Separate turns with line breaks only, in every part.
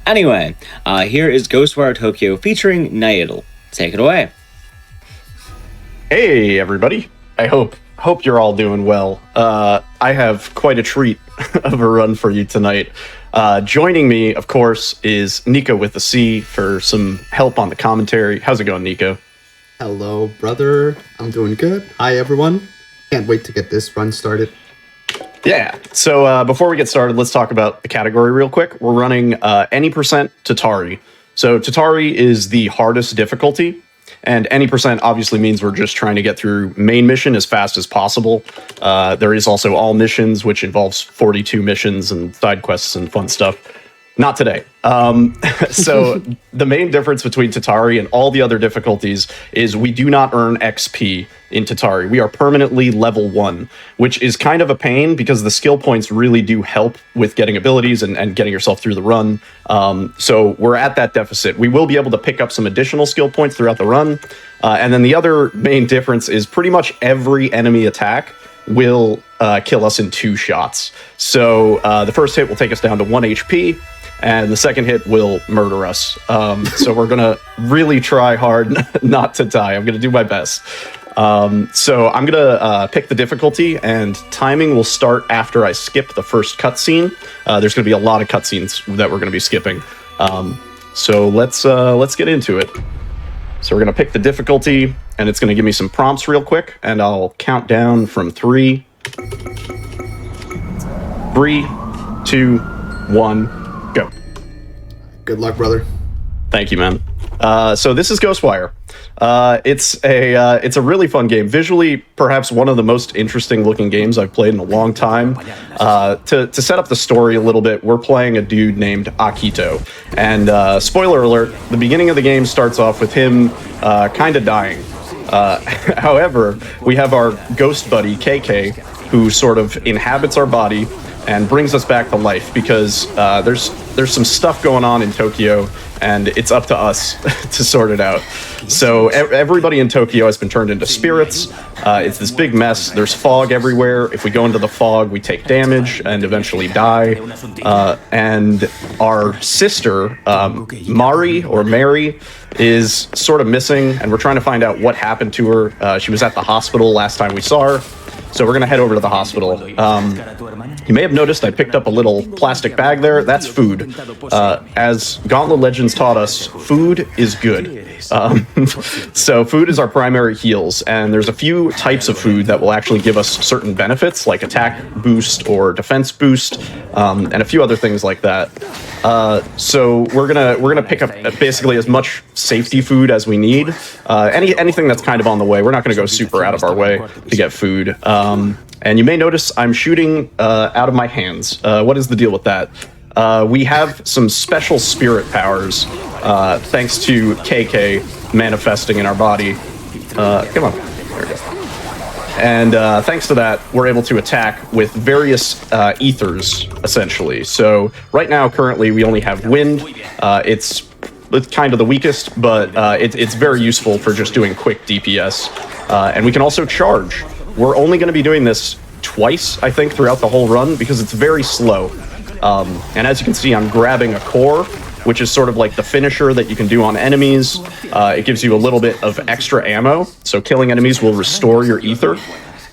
Anyway, here is Ghostwire Tokyo featuring Naidal. Take it away.
Hey everybody! I hope you're all doing well. I have quite a treat of a run for you tonight. Joining me, of course, is Nico with the C for some help on the commentary. How's it going, Nico?
Hello, brother. I'm doing good. Hi, everyone. Can't wait to get this run started.
Yeah. So before we get started, let's talk about the category real quick. We're running any percent Tatari. So Tatari is the hardest difficulty. And any percent obviously means we're just trying to get through main mission as fast as possible. There is also all missions, which involves 42 missions and side quests and fun stuff. Not today. So the main difference between Tatari and all the other difficulties is we do not earn XP in Tatari. We are permanently level 1, which is kind of a pain because the skill points really do help with getting abilities and getting yourself through the run. So we're at that deficit. We will be able to pick up some additional skill points throughout the run. And then the other main difference is pretty much every enemy attack will kill us in 2 shots. So the first hit will take us down to 1 HP. And the second hit will murder us. So we're going to really try hard not to die. I'm going to do my best. So I'm going to pick the difficulty, and timing will start after I skip the first cutscene. There's going to be a lot of cutscenes that we're going to be skipping. So let's get into it. So we're going to pick the difficulty, and it's going to give me some prompts real quick, and I'll count down from 3, 2, 1... Go.
Good luck, brother.
Thank you, man. So this is Ghostwire. It's a really fun game. Visually, perhaps one of the most interesting looking games I've played in a long time. To set up the story a little bit, we're playing a dude named Akito. And spoiler alert, the beginning of the game starts off with him kind of dying. However, we have our ghost buddy, KK, who sort of inhabits our body and brings us back to life because there's some stuff going on in Tokyo, and it's up to us to sort it out. So everybody in Tokyo has been turned into spirits. It's this big mess. There's fog everywhere. If we go into the fog, we take damage and eventually die. And our sister, Mary, is sort of missing, and we're trying to find out what happened to her. She was at the hospital last time we saw her. So we're going to head over to the hospital. You may have noticed I picked up a little plastic bag there. That's food. As Gauntlet Legends taught us, food is good. So food is our primary heals, and there's a few types of food that will actually give us certain benefits, like attack boost or defense boost, and a few other things like that. So we're gonna pick up basically as much safety food as we need. Anything that's kind of on the way. We're not gonna go super out of our way to get food. And you may notice I'm shooting out of my hands. What is the deal with that? We have some special spirit powers thanks to KK manifesting in our body. Come on. There we go. And thanks to that, we're able to attack with various ethers, essentially. So right now, currently, we only have wind. It's kind of the weakest, but it's very useful for just doing quick DPS. And we can also charge. We're only going to be doing this twice, I think, throughout the whole run, because it's very slow. And as you can see, I'm grabbing a core, which is sort of like the finisher that you can do on enemies. It gives you a little bit of extra ammo, so killing enemies will restore your ether.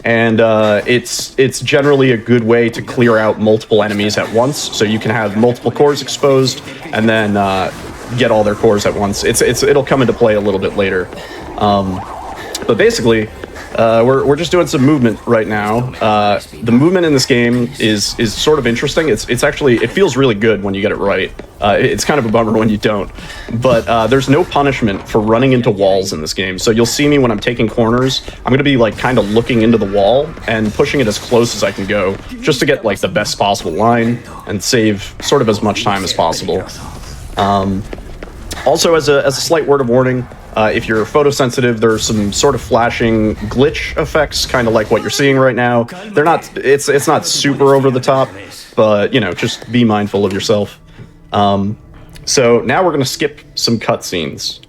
And it's generally a good way to clear out multiple enemies at once, so you can have multiple cores exposed, and then get all their cores at once. It'll come into play a little bit later. But basically, we're just doing some movement right now. The movement in this game is sort of interesting. It's actually, it feels really good when you get it right. It's kind of a bummer when you don't. But there's no punishment for running into walls in this game. So you'll see me when I'm taking corners. I'm going to be like kind of looking into the wall and pushing it as close as I can go, just to get like the best possible line and save sort of as much time as possible. Also, as a slight word of warning, if you're photosensitive, there's some sort of flashing glitch effects, kind of like what you're seeing right now. They're not, it's not super over the top, but, you know, just be mindful of yourself. So now we're going to skip some cutscenes.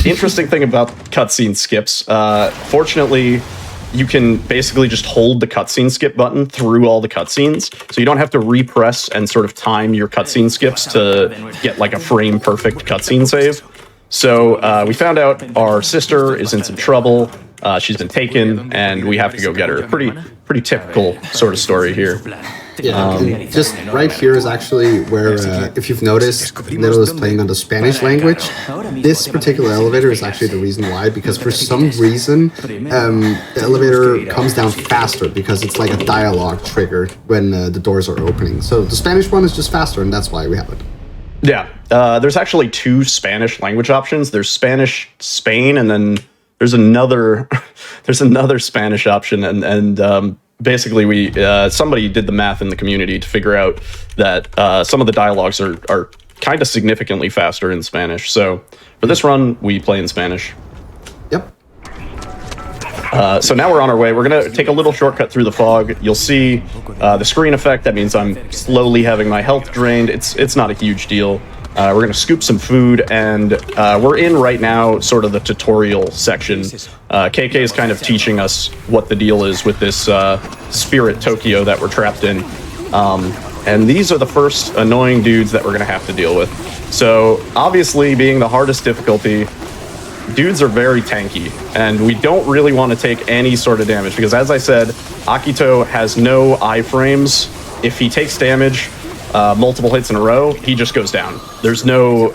Interesting thing about cutscene skips, fortunately, you can basically just hold the cutscene skip button through all the cutscenes, so you don't have to repress and sort of time your cutscene skips to get like a frame perfect cutscene save. So we found out our sister is in some trouble. She's been taken, and we have to go get her. Pretty typical sort of story here.
Yeah, and just right here is actually where, if you've noticed, Little is playing on the Spanish language. This particular elevator is actually the reason why, because for some reason, the elevator comes down faster because it's like a dialogue trigger when the doors are opening. So the Spanish one is just faster, and that's why we have it.
Yeah, there's actually 2 Spanish language options. There's Spanish Spain, and then there's another Spanish option, and basically we somebody did the math in the community to figure out that some of the dialogues are kind of significantly faster in Spanish. So for this run, we play in Spanish.
Yep.
So now we're on our way. We're going to take a little shortcut through the fog. You'll see the screen effect. That means I'm slowly having my health drained. It's not a huge deal. We're going to scoop some food, and we're in right now sort of the tutorial section. KK is kind of teaching us what the deal is with this spirit Tokyo that we're trapped in. And these are the first annoying dudes that we're going to have to deal with. So obviously, being the hardest difficulty, dudes are very tanky, and we don't really want to take any sort of damage, because as I said, Akito has no iframes. If he takes damage multiple hits in a row, he just goes down. There's no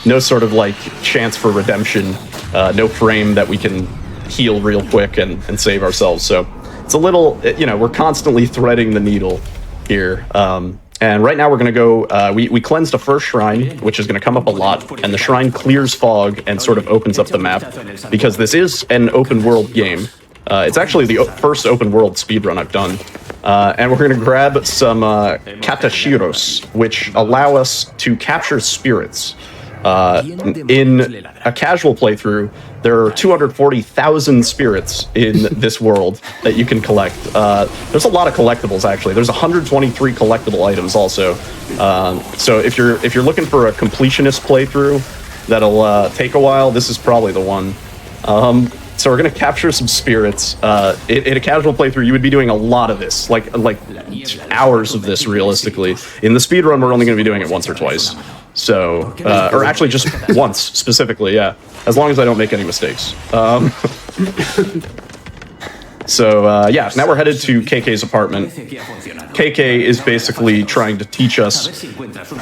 no sort of like chance for redemption, no frame that we can heal real quick and save ourselves. So it's a little, we're constantly threading the needle here. And right now we're going to go, we cleansed a first shrine, which is going to come up a lot, and the shrine clears fog and sort of opens up the map, because this is an open world game. It's actually the first open world speedrun I've done. And we're going to grab some katashiros, which allow us to capture spirits. In a casual playthrough, there are 240,000 spirits in this world that you can collect. There's a lot of collectibles, actually. There's 123 collectible items also. So if you're looking for a completionist playthrough that'll take a while, this is probably the one. So we're gonna capture some spirits. In a casual playthrough, you would be doing a lot of this, like hours of this, realistically. In the speedrun, we're only gonna be doing it once or twice. So, or actually just once, specifically, yeah. As long as I don't make any mistakes. Yeah, now we're headed to KK's apartment. KK is basically trying to teach us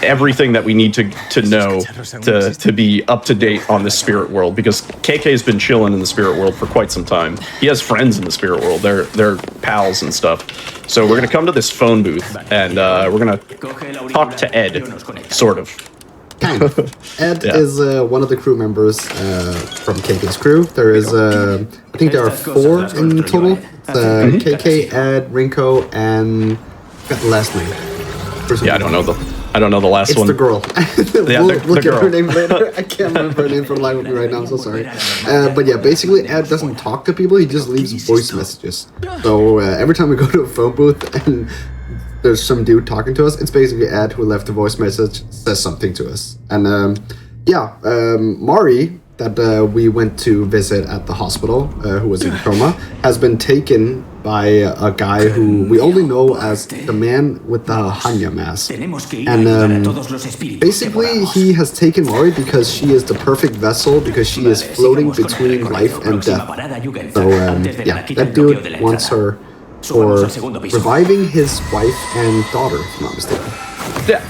everything that we need to know to be up to date on the spirit world, because KK's been chilling in the spirit world for quite some time. He has friends in the spirit world. They're pals and stuff. So we're going to come to this phone booth, and we're going to talk to Ed, sort of.
Kind of. Ed is one of the crew members from KK's crew. There is, I think there are 4 in total. KK, Ed, Rinko, and I forgot the last name.
Yeah, I don't know the last one.
It's the girl.
Yeah,
we'll
the
get
girl.
her name later. I can't remember her name for the life of me right now. I'm so sorry. But yeah, basically, Ed doesn't talk to people. He just leaves voice messages. So every time we go to a phone booth and there's some dude talking to us, it's basically Ed who left a voice message, says something to us. And Mari, that we went to visit at the hospital, who was in coma, has been taken by a guy who we only know as the man with the Hanya mask. And basically he has taken Mari because she is the perfect vessel, because she is floating between life and death. So yeah, that dude wants her for reviving his wife and daughter, if I'm not mistaken.
Yeah.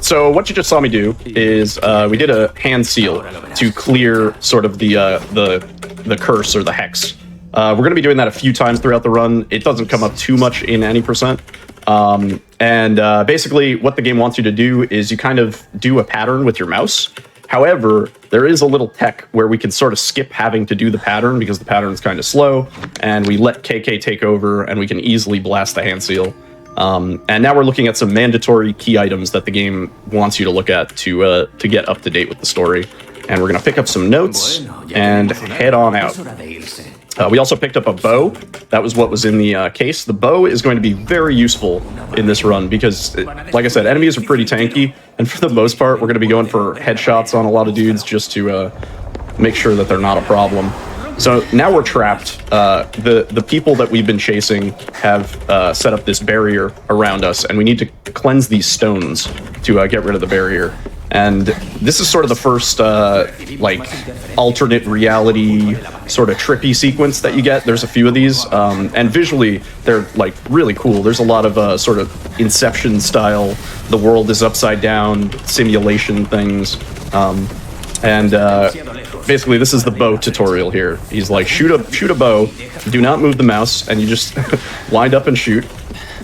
So what you just saw me do is we did a hand seal to clear sort of the curse or the hex. We're going to be doing that a few times throughout the run. It doesn't come up too much in any percent. Basically what the game wants you to do is you kind of do a pattern with your mouse. However, there is a little tech where we can sort of skip having to do the pattern because the pattern is kind of slow, and we let KK take over and we can easily blast the hand seal. And now we're looking at some mandatory key items that the game wants you to look at to get up to date with the story. And we're going to pick up some notes and head on out. We also picked up a bow. That was what was in the case. The bow is going to be very useful in this run because, like I said, enemies are pretty tanky. And for the most part, we're going to be going for headshots on a lot of dudes just to make sure that they're not a problem. So now we're trapped. The people that we've been chasing have set up this barrier around us, and we need to cleanse these stones to get rid of the barrier. And this is sort of the first like alternate reality sort of trippy sequence that you get. There's a few of these, and visually they're like really cool. There's a lot of sort of Inception style. The world is upside down, simulation things, and basically this is the bow tutorial here. He's like shoot a bow, do not move the mouse, and you just wind up and shoot.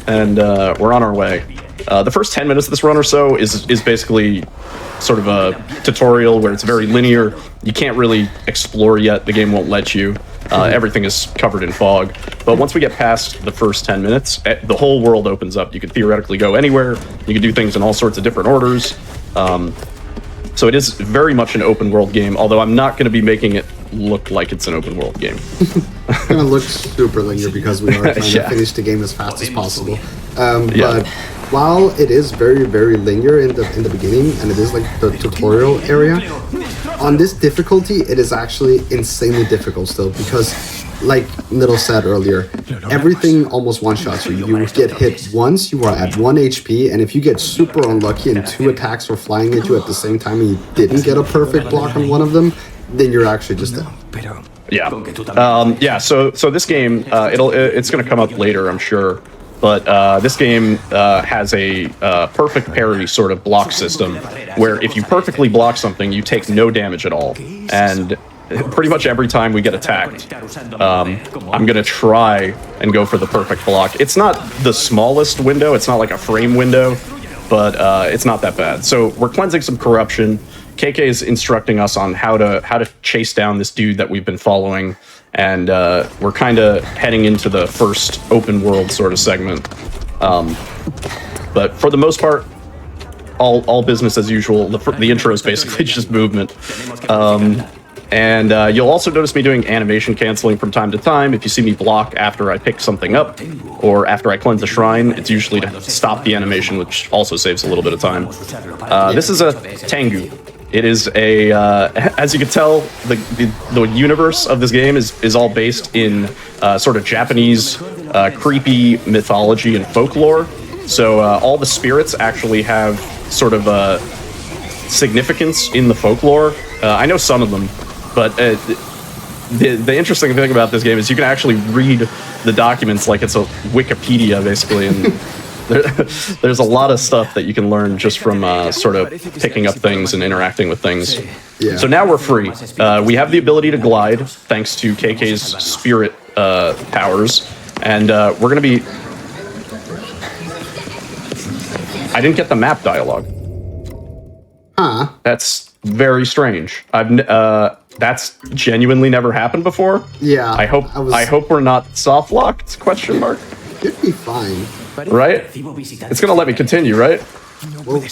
And we're on our way. The first 10 minutes of this run or so is basically sort of a tutorial where it's very linear. You can't really explore yet. The game won't let you. Everything is covered in fog. But once we get past the first 10 minutes, the whole world opens up. You could theoretically go anywhere. You could do things in all sorts of different orders. So it is very much an open world game, although I'm not going to be making it look like it's an open world game.
It's going to look super linear because we are trying to finish the game as fast as possible. But while it is very, very linear in the beginning, and it is like the tutorial area, on this difficulty, it is actually insanely difficult still because, like Little said earlier, everything almost one-shots you. You get hit once, you are at 1 HP, and if you get super unlucky and 2 attacks were flying at you at the same time and you didn't get a perfect block on one of them, then you're actually just dead.
Yeah. So this game, it's going to come up later, I'm sure. But this game has a perfect parry sort of block system where if you perfectly block something, you take no damage at all. And pretty much every time we get attacked, I'm going to try and go for the perfect block. It's not the smallest window. It's not like a frame window, but it's not that bad. So we're cleansing some corruption. KK is instructing us on how to chase down this dude that we've been following. And we're kind of heading into the first open world sort of segment. But for the most part, all business as usual. The intro is basically just movement. And you'll also notice me doing animation canceling from time to time. If you see me block after I pick something up or after I cleanse a shrine, it's usually to stop the animation, which also saves a little bit of time. This is a Tengu. It is a, as you can tell, the universe of this game is all based in sort of Japanese creepy mythology and folklore. So all the spirits actually have sort of a significance in the folklore. I know some of them, but the interesting thing about this game is you can actually read the documents like it's a Wikipedia, basically, and there's a lot of stuff that you can learn just from sort of picking up things and interacting with things.
Yeah.
So now we're free. We have the ability to glide thanks to KK's spirit powers, and we're going to be... I didn't get the map dialogue.
Huh.
That's very strange. That's genuinely never happened before.
Yeah.
I hope we're not soft locked? Question mark.
It'd be fine.
Right? It's gonna let me continue, right?
Well,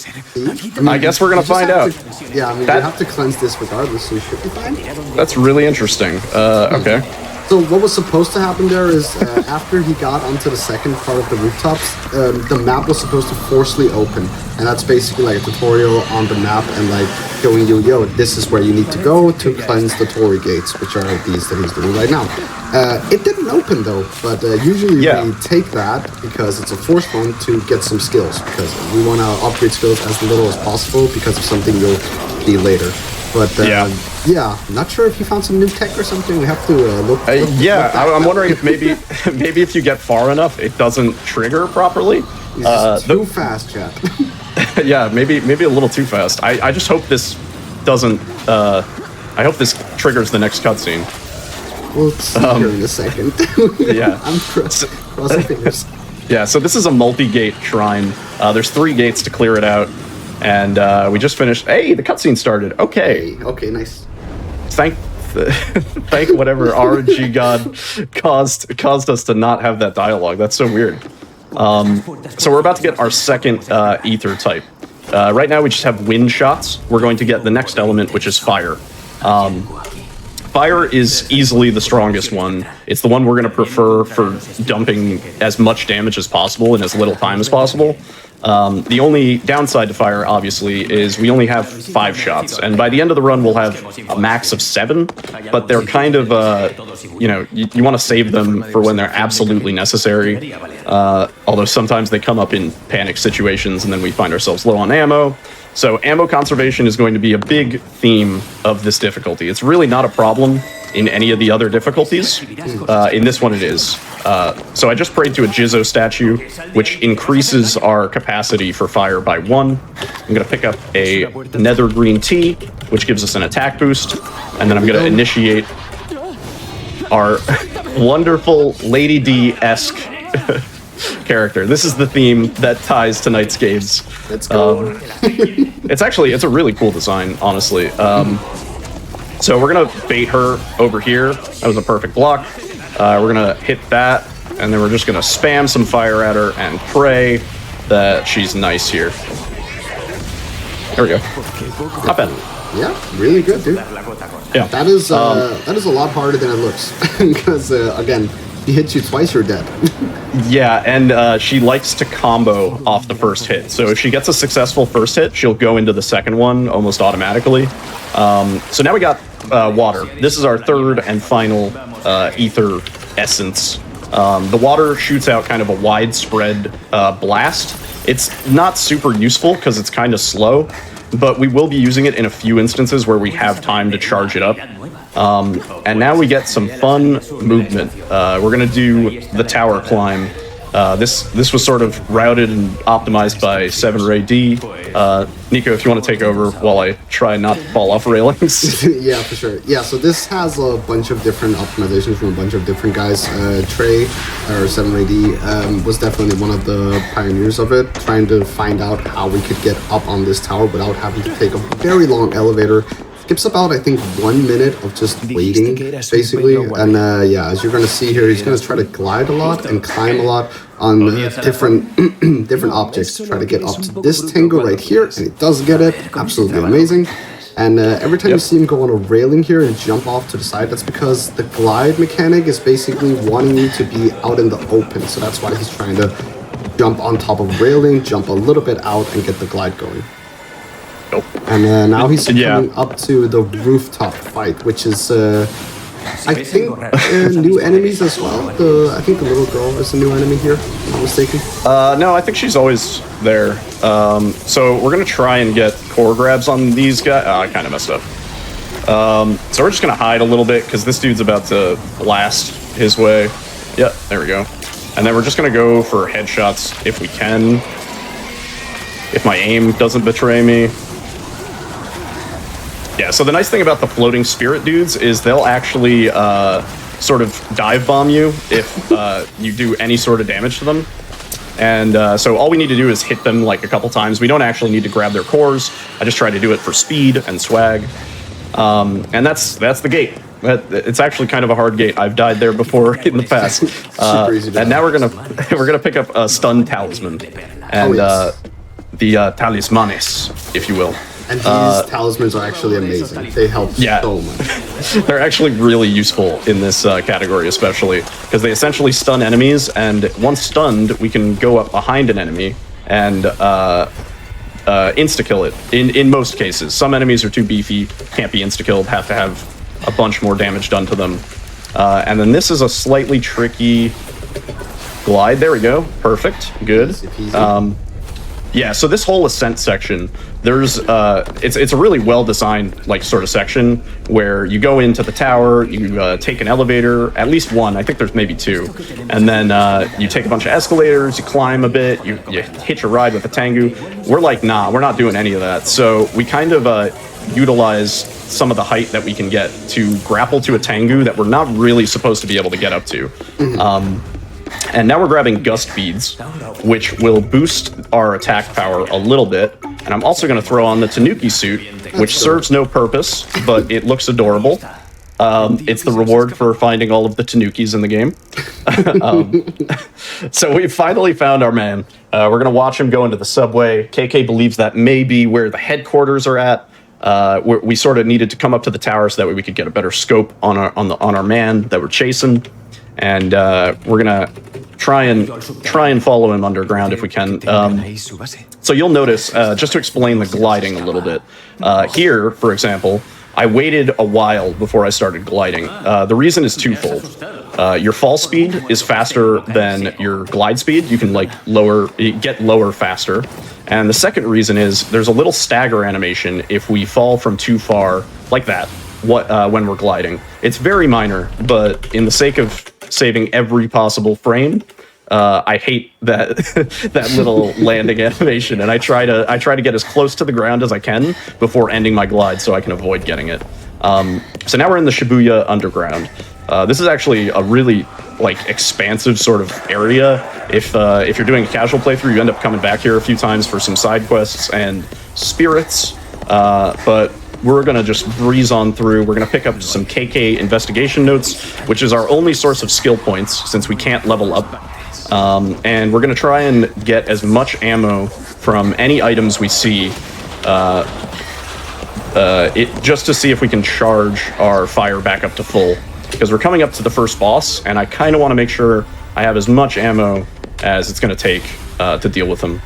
I guess we're gonna find out.
Yeah, I mean, you have to cleanse this regardless, so you should be fine.
That's really interesting. Okay.
So what was supposed to happen there is after he got onto the second part of the rooftops, the map was supposed to forcefully open. And that's basically like a tutorial on the map and like showing you, yo, this is where you need to go to cleanse the Torii gates, which are these that he's doing right now. It didn't open though, but usually we take that because it's a forced one to get some skills because we want to upgrade skills as little as possible because of something you'll see later. But yeah, not sure if you found some new tech or something. We have to look.
I'm wondering if maybe if you get far enough, it doesn't trigger properly.
Too fast, chat.
Yeah, maybe a little too fast. I just hope this doesn't. I hope this triggers the next cutscene.
We'll see here in a second.
Yeah,
I'm crossing fingers.
Yeah, so this is a multi-gate shrine. There's 3 gates to clear it out. And we just finished. Hey, the cutscene started. Okay.
Okay, nice.
Thank whatever RNG god caused us to not have that dialogue. That's so weird. So we're about to get our second ether type. Right now we just have wind shots. We're going to get the next element, which is fire. Fire is easily the strongest one. It's the one we're going to prefer for dumping as much damage as possible in as little time as possible. The only downside to fire, obviously, is we only have 5 shots, and by the end of the run, we'll have a max of 7. But they're kind of, you want to save them for when they're absolutely necessary. Although sometimes they come up in panic situations, and then we find ourselves low on ammo. So ammo conservation is going to be a big theme of this difficulty. It's really not a problem in any of the other difficulties. In this one it is. So I just prayed to a Jizzo statue, which increases our capacity for fire by 1. I'm going to pick up a nether green tea, which gives us an attack boost. And then I'm going to initiate our wonderful Lady D-esque character. This is the theme that ties tonight's games.
Let's go.
It's a really cool design, honestly. So we're gonna bait her over here. That was a perfect block. We're gonna hit that, and then we're just gonna spam some fire at her and pray that she's nice here. There we go. Not bad.
Yeah, really good, dude.
Yeah.
That is a lot harder than it looks. Because again, he hits you twice, you're dead.
Yeah, and she likes to combo off the first hit. So if she gets a successful first hit, she'll go into the second one almost automatically. So now we got water. This is our third and final ether essence. The water shoots out kind of a widespread blast. It's not super useful because it's kind of slow, but we will be using it in a few instances where we have time to charge it up. And now we get some fun movement. We're gonna do the tower climb. This was sort of routed and optimized by 7RayD. Nico, if you want to take over while I try not to fall off railings.
Yeah, for sure. Yeah, so this has a bunch of different optimizations from a bunch of different guys. Trey, or 7RayD, was definitely one of the pioneers of it, trying to find out how we could get up on this tower without having to take a very long elevator. Skips about, I think, 1 minute of just waiting, basically. And yeah, as you're going to see here, he's going to try to glide a lot and climb a lot on different different objects to try to get up to this tango right here. And he does get it. Absolutely amazing. And every time you see him go on a railing here and jump off to the side, that's because the glide mechanic is basically wanting you to be out in the open. So that's why he's trying to jump on top of railing, jump a little bit out, and get the glide going.
Nope.
And now he's coming up to the rooftop fight, which is, I think, new enemies as well. I think the little girl is a new enemy here, if I'm not mistaken.
No, I think she's always there. So we're going to try and get core grabs on these guys. I kind of messed up. So we're just going to hide a little bit because this dude's about to blast his way. Yep, there we go. And then we're just going to go for headshots if we can. If my aim doesn't betray me. Yeah, so the nice thing about the floating spirit dudes is they'll actually sort of dive bomb you if you do any sort of damage to them. And so all we need to do is hit them like a couple times. We don't actually need to grab their cores. I just try to do it for speed and swag. And that's the gate. It's actually kind of a hard gate. I've died there before in the past. And now we're gonna pick up a stun talisman and the talismanes, if you will.
And these talismans are actually amazing. They help so much.
They're actually really useful in this category, especially because they essentially stun enemies, and once stunned, we can go up behind an enemy and insta-kill it. In most cases, some enemies are too beefy, can't be insta-killed, have to have a bunch more damage done to them. And then this is a slightly tricky glide. There we go. Perfect. Good. Yeah, so this whole ascent section, there's it's a really well-designed like sort of section where you go into the tower, you take an elevator, at least one, I think there's maybe 2, and then you take a bunch of escalators, you climb a bit, you hitch a ride with a Tengu. We're like, nah, we're not doing any of that. So we kind of utilize some of the height that we can get to grapple to a Tengu that we're not really supposed to be able to get up to. And now we're grabbing gust beads, which will boost our attack power a little bit. And I'm also going to throw on the Tanuki suit, which serves no purpose, but it looks adorable. It's the reward for finding all of the Tanukis in the game. So we finally found our man. We're going to watch him go into the subway. KK believes that may be where the headquarters are at. We sort of needed to come up to the tower so that way we could get a better scope on our man that we're chasing. And we're gonna try and follow him underground if we can. So you'll notice, just to explain the gliding a little bit, here, for example, I waited a while before I started gliding. The reason is twofold. Your fall speed is faster than your glide speed. You can get lower faster. And the second reason is there's a little stagger animation if we fall from too far, like that, when we're gliding. It's very minor, but in the sake of saving every possible frame, I hate that that little landing animation, and I try to get as close to the ground as I can before ending my glide so I can avoid getting it. So now we're in the Shibuya Underground. This is actually a really expansive sort of area. If you're doing a casual playthrough, you end up coming back here a few times for some side quests and spirits. But we're gonna just breeze on through. We're gonna pick up some KK investigation notes, which is our only source of skill points since we can't level up. And we're gonna try and get as much ammo from any items we see, just to see if we can charge our fire back up to full. Because we're coming up to the first boss, and I kind of want to make sure I have as much ammo as it's going to take to deal with him.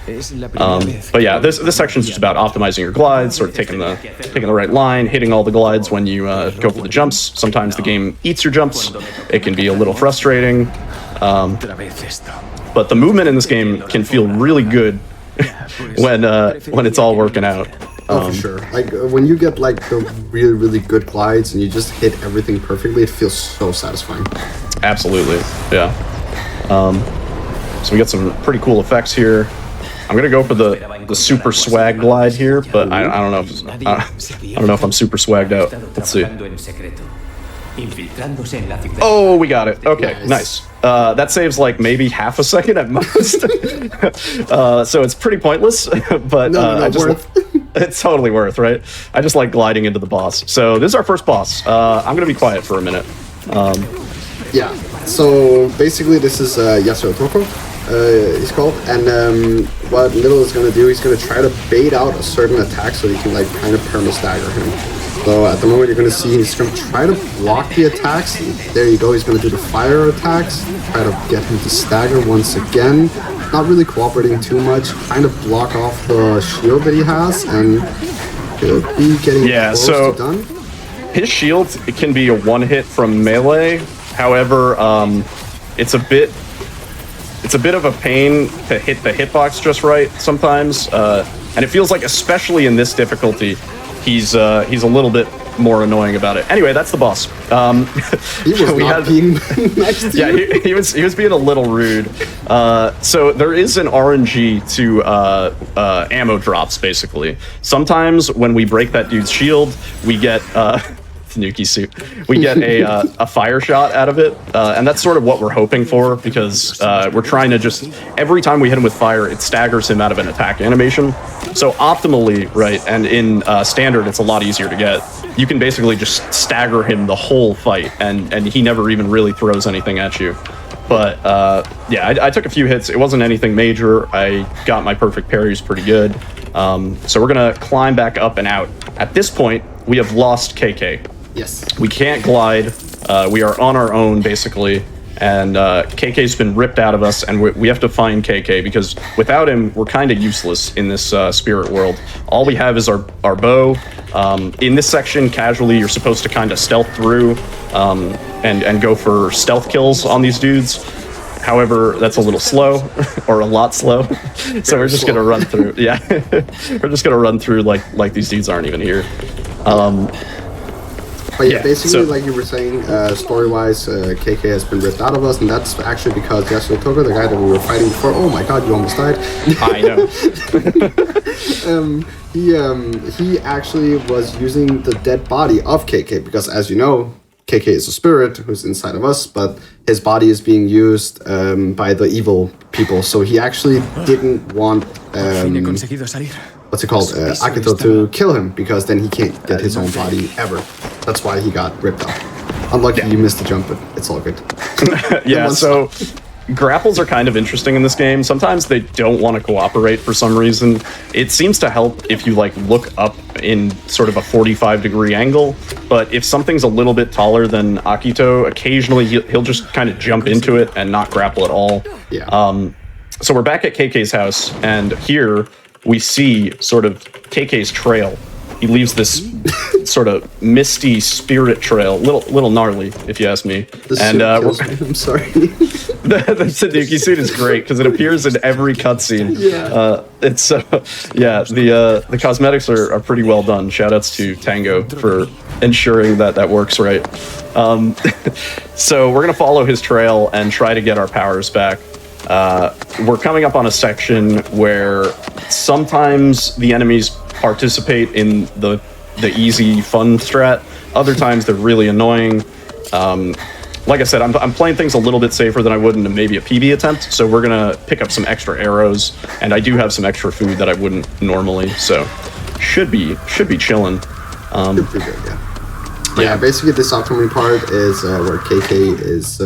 But yeah, this section is just about optimizing your glides, sort of taking the right line, hitting all the glides when you go for the jumps. Sometimes the game eats your jumps. It can be a little frustrating. But the movement in this game can feel really good when it's all working out.
Oh, for sure. When you get the really, really good glides and you just hit everything perfectly, it feels so satisfying. Absolutely,
yeah. So we got some pretty cool effects here. I'm gonna go for the super swag glide here, but I don't know if I'm super swagged out. Let's see. Oh, we got it. Okay, nice. That saves maybe half a second at most. So it's pretty pointless, but it's totally worth, right? I just like gliding into the boss. So this is our first boss. I'm gonna be quiet for a minute.
Yeah. So basically, this is Yasuo Toko. He's called, and what Little is gonna do, he's gonna try to bait out a certain attack so he can kind of perma stagger him. So at the moment you're going to see he's going to try to block the attacks. There you go, he's going to do the fire attacks. Try to get him to stagger once again. Not really cooperating too much. Kind of block off the shield that he has, and he'll be getting close to done.
His shield, it can be a one-hit from melee. However, it's a bit of a pain to hit the hitbox just right sometimes. And it feels like, especially in this difficulty, he's a little bit more annoying about it. Anyway, that's the boss.
He was being nice to you.
Yeah, he was being a little rude. So there is an RNG to ammo drops, basically. Sometimes when we break that dude's shield, we get Tanuki suit. We get a fire shot out of it, and that's sort of what we're hoping for, because we're trying to just, every time we hit him with fire, it staggers him out of an attack animation. So optimally, right, and in standard, it's a lot easier to get. You can basically just stagger him the whole fight, and he never even really throws anything at you. But yeah, I took a few hits. It wasn't anything major. I got my perfect parries pretty good. So we're gonna climb back up and out. At this point, we have lost KK.
Yes.
We can't glide. We are on our own, basically. And KK's been ripped out of us, and we have to find KK, because without him, we're kind of useless in this spirit world. All we have is our bow. In this section, casually, you're supposed to kind of stealth through and go for stealth kills on these dudes. However, that's a little slow, or a lot slow. So we're just gonna run through. Yeah, we're just gonna run through like these dudes aren't even here.
But yeah, basically, like you were saying, story-wise, KK has been ripped out of us, and that's actually because Yasuo Toga, the guy that we were fighting before, oh my god, you almost died.
I
know. He actually was using the dead body of KK, because as you know, KK is a spirit who's inside of us, but his body is being used by the evil people, so he actually didn't want... what's it called? Akito to kill him, because then he can't get his own body ever. That's why he got ripped off. Unlucky you missed the jump, but it's all good.
Yeah, so grapples are kind of interesting in this game. Sometimes they don't want to cooperate for some reason. It seems to help if you like look up in sort of a 45-degree angle, but if something's a little bit taller than Akito, occasionally he'll just kind of jump into it and not grapple at all.
Yeah.
So we're back at KK's house, and here we see sort of KK's trail. He leaves this sort of misty spirit trail, little gnarly, if you ask me.
This and I'm sorry.
The Tanuki suit is great because it appears in every cutscene.
Yeah.
The cosmetics are pretty well done. Shoutouts to Tango for ensuring that works right. So we're gonna follow his trail and try to get our powers back. We're coming up on a section where sometimes the enemies participate in the easy fun strat. Other times they're really annoying. Like I said, I'm playing things a little bit safer than I would in maybe a PB attempt, so we're gonna pick up some extra arrows, and I do have some extra food that I wouldn't normally, so should be chilling.
Should be good, yeah. Yeah, basically this upcoming part is where KK is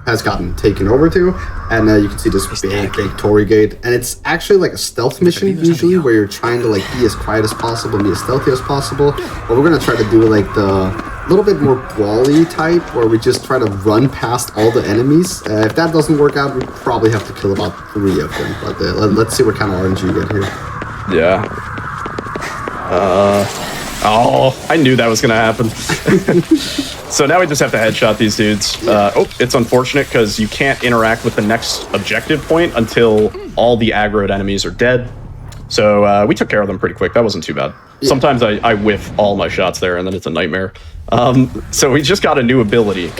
has gotten taken over to, and you can see this big Torii gate, and it's actually like a stealth mission usually, where you're trying to like be as quiet as possible, be as stealthy as possible. But we're gonna try to do like the little bit more brawly type, where we just try to run past all the enemies. If that doesn't work out, we probably have to kill about 3 of them. But let's see what kind of RNG you get here.
Yeah. Oh, I knew that was gonna happen. So now we just have to headshot these dudes. It's unfortunate because you can't interact with the next objective point until all the aggroed enemies are dead. So we took care of them pretty quick. That wasn't too bad. Yeah. Sometimes I whiff all my shots there, and then it's a nightmare. So we just got a new ability.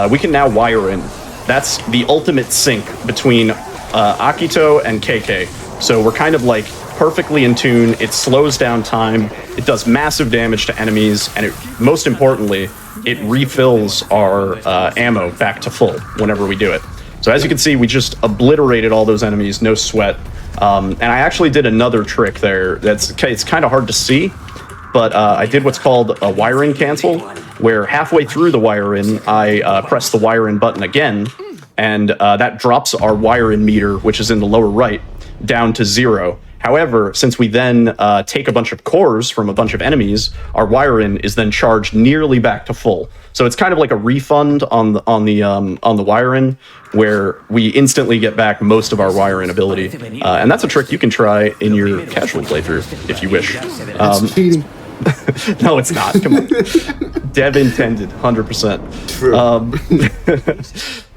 We can now wire in. That's the ultimate sync between Akito and KK. So we're kind of like perfectly in tune. It slows down time. It does massive damage to enemies, and most importantly, it refills our ammo back to full whenever we do it. So as you can see, we just obliterated all those enemies, no sweat. And I actually did another trick there. It's kind of hard to see, but I did what's called a wire-in cancel, where halfway through the wire-in, I press the wire-in button again, and that drops our wire-in meter, which is in the lower right, down to 0. However, since we then take a bunch of cores from a bunch of enemies, our wire-in is then charged nearly back to full. So it's kind of like a refund on the wire-in, where we instantly get back most of our wire-in ability, and that's a trick you can try in your casual playthrough if you wish.
Cheating.
No, it's not. Come on, Dev intended, 100%.
True.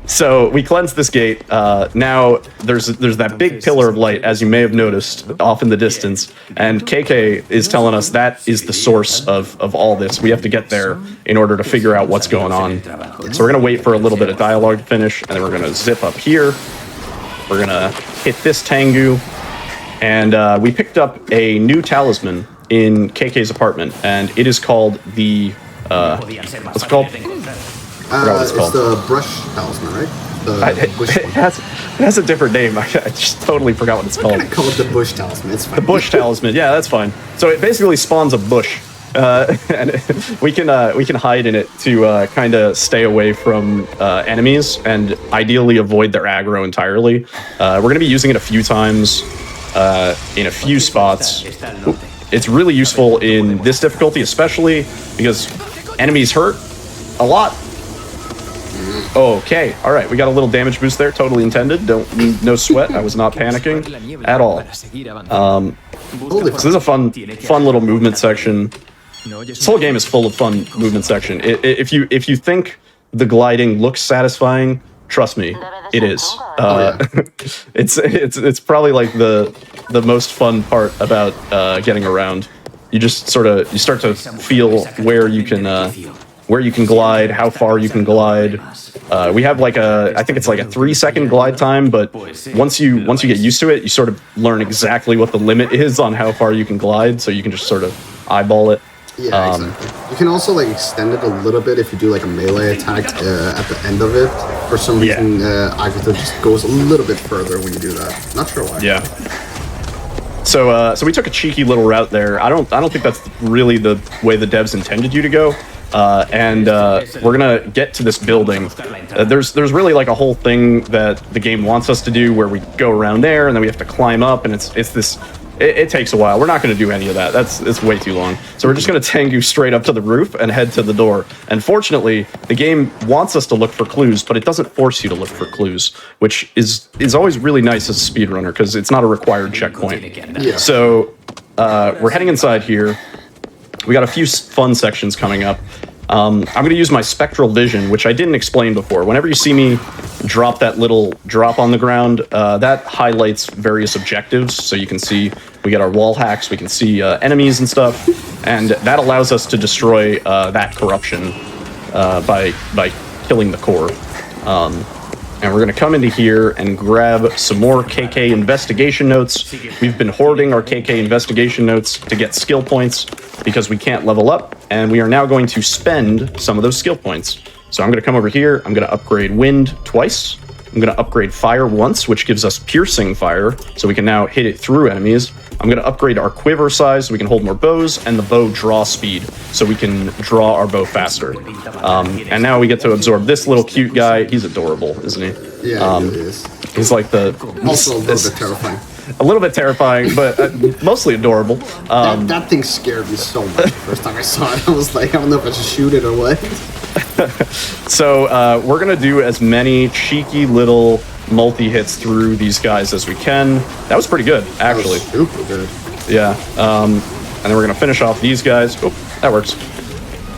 So we cleansed this gate. Now there's that big pillar of light, as you may have noticed, off in the distance. And KK is telling us that is the source of all this. We have to get there in order to figure out what's going on. So we're going to wait for a little bit of dialogue to finish, and then we're going to zip up here. We're going to hit this Tengu. And we picked up a new talisman in KK's apartment, and it is called the... what's it called?
It's the brush talisman, right? The bush
it has a different name. I just totally forgot what it's called.
I call it the bush talisman. It's fine.
The bush talisman. Yeah, that's fine. So it basically spawns a bush, and we can hide in it to kind of stay away from enemies and ideally avoid their aggro entirely. We're going to be using it a few times in a few spots. It's really useful in this difficulty, especially because enemies hurt a lot. Okay, all right, we got a little damage boost there, totally intended. No sweat. I was not panicking at all. So this is a fun little movement section. This whole game is full of fun movement section. If you think the gliding looks satisfying, trust me, it is. It's probably like the most fun part about getting around. You start to feel where you can glide, how far you can glide. We have I think it's like a 3-second glide time, but once you get used to it, you sort of learn exactly what the limit is on how far you can glide, so you can just sort of eyeball it.
Yeah, exactly. You can also like extend it a little bit if you do like a melee attack at the end of it. For some reason, Agito just goes a little bit further when you do that. Not sure why.
Yeah. So we took a cheeky little route there. I don't think that's really the way the devs intended you to go. and we're gonna get to this building. There's really like a whole thing that the game wants us to do where we go around there and then we have to climb up, and it's this. It takes a while. We're not going to do any of that. It's way too long. So we're just going to tango straight up to the roof and head to the door. And fortunately, the game wants us to look for clues, but it doesn't force you to look for clues, which is always really nice as a speedrunner because it's not a required checkpoint.
Yeah.
So we're heading inside here. We got a few fun sections coming up. I'm going to use my spectral vision, which I didn't explain before. Whenever you see me drop that little drop on the ground, that highlights various objectives. So you can see we get our wall hacks, we can see enemies and stuff, and that allows us to destroy that corruption by killing the core. And we're going to come into here and grab some more KK investigation notes. We've been hoarding our KK investigation notes to get skill points because we can't level up, and we are now going to spend some of those skill points. So I'm going to come over here, I'm going to upgrade wind twice, I'm going to upgrade fire once, which gives us piercing fire, so we can now hit it through enemies. I'm going to upgrade our quiver size so we can hold more bows, and the bow draw speed so we can draw our bow faster. And now we get to absorb this little cute guy. He's adorable, isn't he?
Yeah, he really is.
He's like the...
Also a little bit terrifying.
A little bit terrifying, but mostly adorable.
That thing scared me so much the first time I saw it. I was like, I don't know if I should shoot it or what.
So we're going to do as many cheeky little multi-hits through these guys as we can. That was pretty good, actually.
That was super good.
Yeah. And then we're going to finish off these guys. Oh, that works.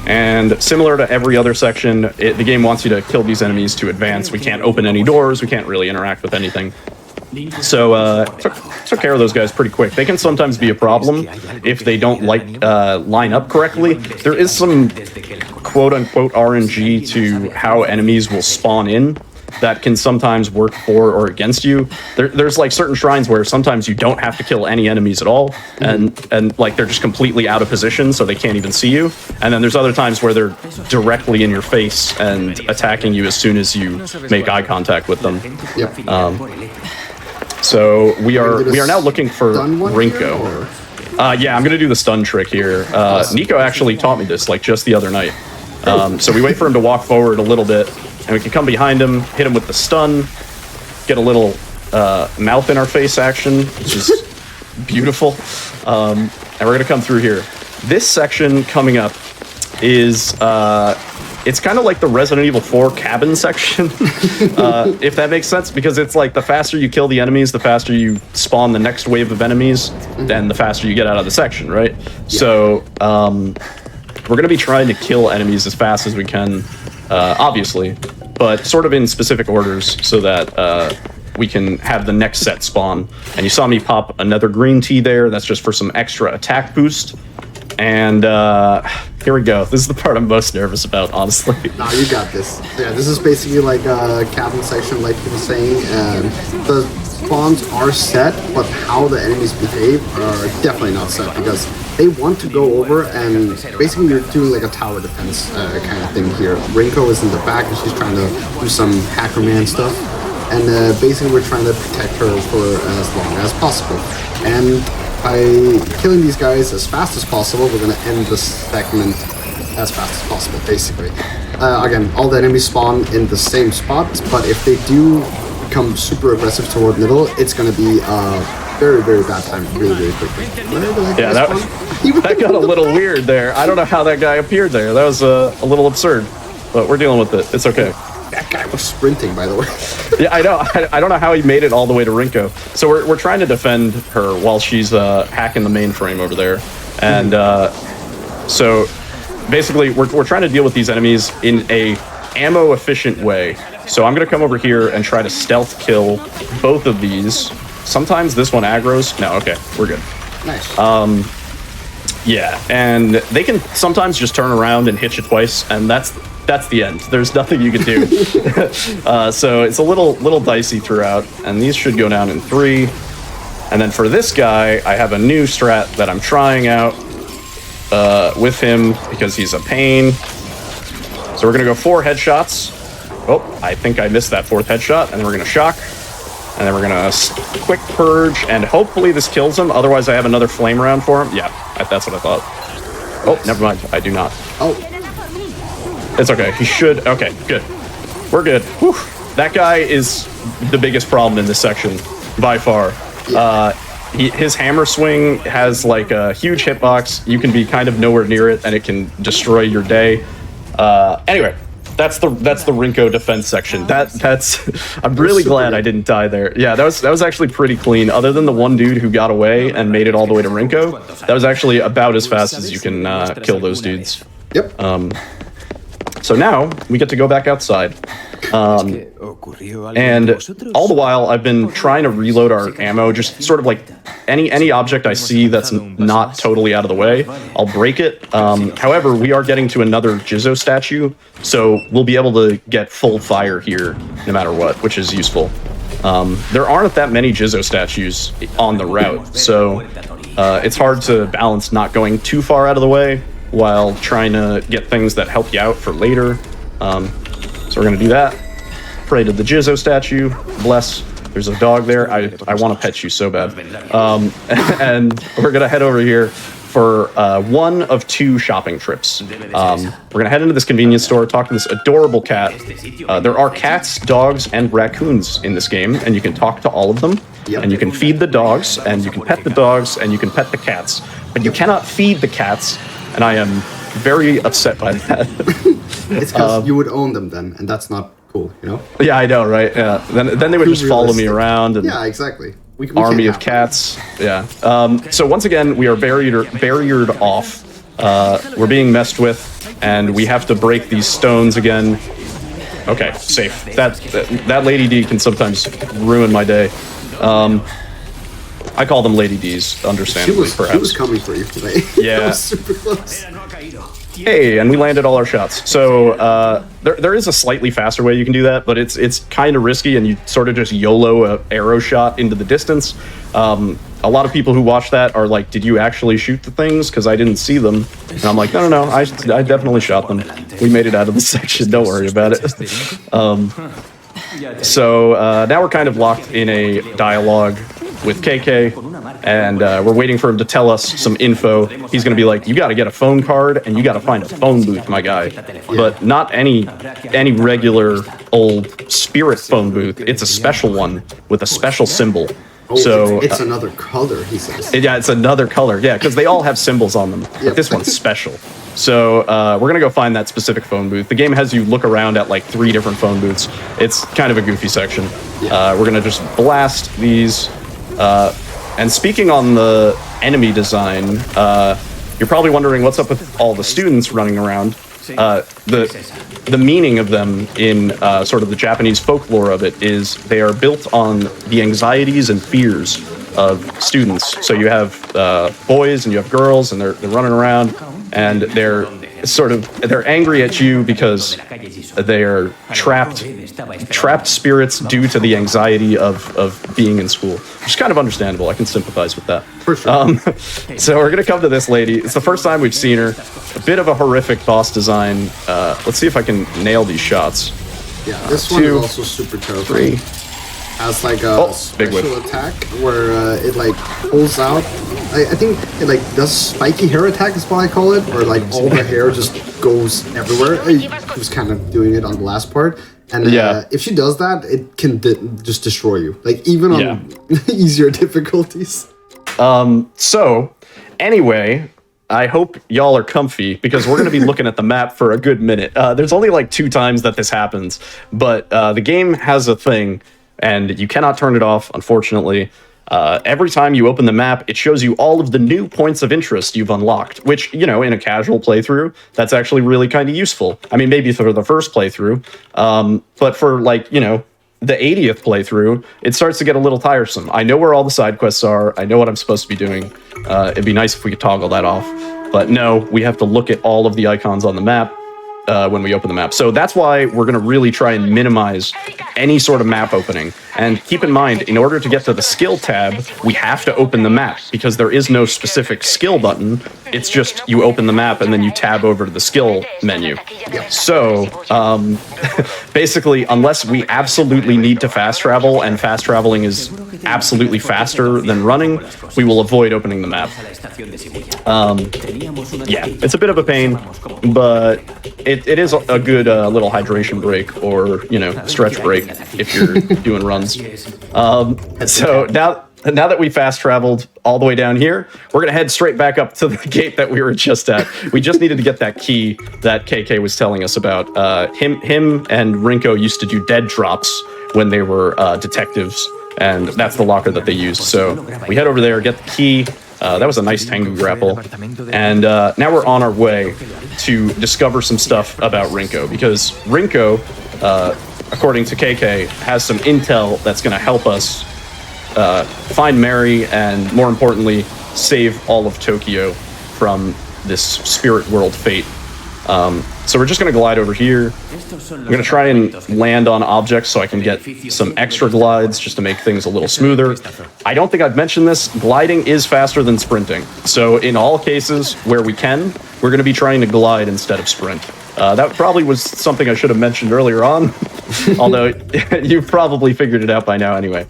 And similar to every other section, the game wants you to kill these enemies to advance. We can't open any doors. We can't really interact with anything. So took care of those guys pretty quick. They can sometimes be a problem if they don't line up correctly. There is some quote-unquote RNG to how enemies will spawn in that can sometimes work for or against you. There's like certain shrines where sometimes you don't have to kill any enemies at all, and like they're just completely out of position, so they can't even see you. And then there's other times where they're directly in your face and attacking you as soon as you make eye contact with them.
Yep.
So we are now looking for Rinko. Yeah, I'm gonna do the stun trick here. Nico actually taught me this like just the other night. So we wait for him to walk forward a little bit, and we can come behind him, hit him with the stun, get a little mouth in our face action, which is beautiful. And we're gonna come through here. This section coming up is it's kind of like the Resident Evil 4 cabin section, if that makes sense, because it's like the faster you kill the enemies, the faster you spawn the next wave of enemies, and the faster you get out of the section, right? Yeah. So we're going to be trying to kill enemies as fast as we can, obviously, but sort of in specific orders so that we can have the next set spawn. And you saw me pop another green tea there. That's just for some extra attack boost. And here we go. This is the part I'm most nervous about, honestly.
Nah, you got this. Yeah, this is basically like a cabin section, like you were saying, and the spawns are set, but how the enemies behave are definitely not set, because they want to go over, and basically you're doing like a tower defense kind of thing here. Rinko is in the back, and she's trying to do some hacker man stuff, and basically we're trying to protect her for as long as possible. And by killing these guys as fast as possible, we're going to end this segment as fast as possible, basically. Again, all the enemies spawn in the same spot, but if they do become super aggressive toward middle, it's going to be very, very bad time really, really quickly.
Yeah, that got a little weird there. I don't know how that guy appeared there. That was a little absurd, but we're dealing with it. It's okay.
That guy was sprinting, by the way.
Yeah, I know. I don't know how he made it all the way to Rinko. So we're trying to defend her while she's hacking the mainframe over there. And so basically we're trying to deal with these enemies in a ammo efficient way. So I'm going to come over here and try to stealth kill both of these. Sometimes this one aggroes. No, okay, we're good.
Nice.
Yeah, and they can sometimes just turn around and hit you twice, and that's the end. There's nothing you can do. So it's a little dicey throughout, and these should go down in 3. And then for this guy, I have a new strat that I'm trying out with him because he's a pain. So we're gonna go 4 headshots. Oh, I think I missed that 4th headshot, and then we're gonna shock. And then we're gonna quick purge, and hopefully this kills him. Otherwise, I have another flame round for him. Yeah, that's what I thought. Oh, never mind. I do not.
Oh.
It's okay. He should. Okay, good. We're good. Whew. That guy is the biggest problem in this section, by far. His hammer swing has like a huge hitbox. You can be kind of nowhere near it, and it can destroy your day. Anyway, that's the Rinko defense section. I'm really glad I didn't die there. Yeah, that was actually pretty clean. Other than the one dude who got away and made it all the way to Rinko, that was actually about as fast as you can kill those dudes.
Yep.
So now we get to go back outside. And all the while I've been trying to reload our ammo, just sort of like any object I see that's not totally out of the way, I'll break it. However, we are getting to another Jizzo statue, so we'll be able to get full fire here no matter what, which is useful. There aren't that many Jizzo statues on the route, so it's hard to balance not going too far out of the way while trying to get things that help you out for later. So we're gonna do that. Pray to the Jizzo statue. Bless. There's a dog there. I want to pet you so bad. And we're gonna head over here for one of two shopping trips. We're gonna head into this convenience store, talk to this adorable cat. There are cats, dogs, and raccoons in this game, and you can talk to all of them. Yep. And you can feed the dogs, and you can pet the dogs, and you can pet the cats. But you cannot feed the cats, and I am very upset by that.
It's because you would own them then, and that's not cool, you know?
Yeah, I know, right? Yeah. Then they would just follow me around. And
yeah, exactly. We
army of cats. Yeah. So once again, we are barriered off. We're being messed with, and we have to break these stones again. Okay, safe. That Lady D can sometimes ruin my day. I call them Lady Ds, understandably, perhaps.
She was coming for you today.
Yeah.
That was super close.
Hey, and we landed all our shots. So there is a slightly faster way you can do that, but it's kind of risky, and you sort of just YOLO a arrow shot into the distance. A lot of people who watch that are like, did you actually shoot the things? Because I didn't see them. And I'm like, no, I definitely shot them. We made it out of the section, don't worry about it. So now we're kind of locked in a dialogue with KK, and we're waiting for him to tell us some info. He's going to be like, you got to get a phone card, and you got to find a phone booth, my guy. But not any regular old spirit phone booth. It's a special one with a special symbol.
Oh, so it's another color, he says.
Yeah, it's another color. Yeah, because they all have symbols on them. Yep. But this one's special. So we're going to go find that specific phone booth. The game has you look around at like 3 different phone booths. It's kind of a goofy section. Yeah. We're going to just blast these. And speaking on the enemy design, you're probably wondering what's up with all the students running around. The meaning of them in sort of the Japanese folklore of it is they are built on the anxieties and fears of students. So you have boys and you have girls, and they're running around, and they're angry at you because they're trapped spirits due to the anxiety of being in school, which is kind of understandable. I can sympathize with that.
For sure.
So we're gonna come to this lady. It's the first time we've seen her. A bit of a horrific boss design. Let's see if I can nail these shots.
Yeah, this one is also super terrifying.
3.
Has like a special attack where it like pulls out. I think it like does spiky hair attack is what I call it, where like all the hair just goes everywhere. He was kind of doing it on the last part, and if she does that, it can just destroy you, like even on easier difficulties.
So anyway, I hope y'all are comfy, because we're going to be looking at the map for a good minute. There's only like 2 times that this happens, but the game has a thing, and you cannot turn it off, unfortunately. Every time you open the map, it shows you all of the new points of interest you've unlocked, which, you know, in a casual playthrough, that's actually really kind of useful. I mean, maybe for the first playthrough, but for, like, you know, the 80th playthrough, it starts to get a little tiresome. I know where all the side quests are. I know what I'm supposed to be doing. It'd be nice if we could toggle that off. But no, we have to look at all of the icons on the map when we open the map. So that's why we're going to really try and minimize any sort of map opening. And keep in mind, in order to get to the skill tab, we have to open the map because there is no specific skill button. It's just you open the map and then you tab over to the skill menu. So basically, unless we absolutely need to fast travel, and fast traveling is absolutely faster than running, we will avoid opening the map. Yeah, it's a bit of a pain, but it is a good little hydration break or, you know, stretch break if you're doing runs. So now that we fast traveled all the way down here, we're going to head straight back up to the gate that we were just at. We just needed to get that key that KK was telling us about. Him and Rinko used to do dead drops when they were detectives, and that's the locker that they used. So we head over there, get the key. That was a nice Tengu grapple. And now we're on our way to discover some stuff about Rinko, because Rinko, according to KK, has some intel that's going to help us find Mary and, more importantly, save all of Tokyo from this spirit world fate. So we're just going to glide over here. I'm going to try and land on objects so I can get some extra glides just to make things a little smoother. I don't think I've mentioned this. Gliding is faster than sprinting. So in all cases where we can, we're going to be trying to glide instead of sprint. That probably was something I should have mentioned earlier on, although you've probably figured it out by now anyway.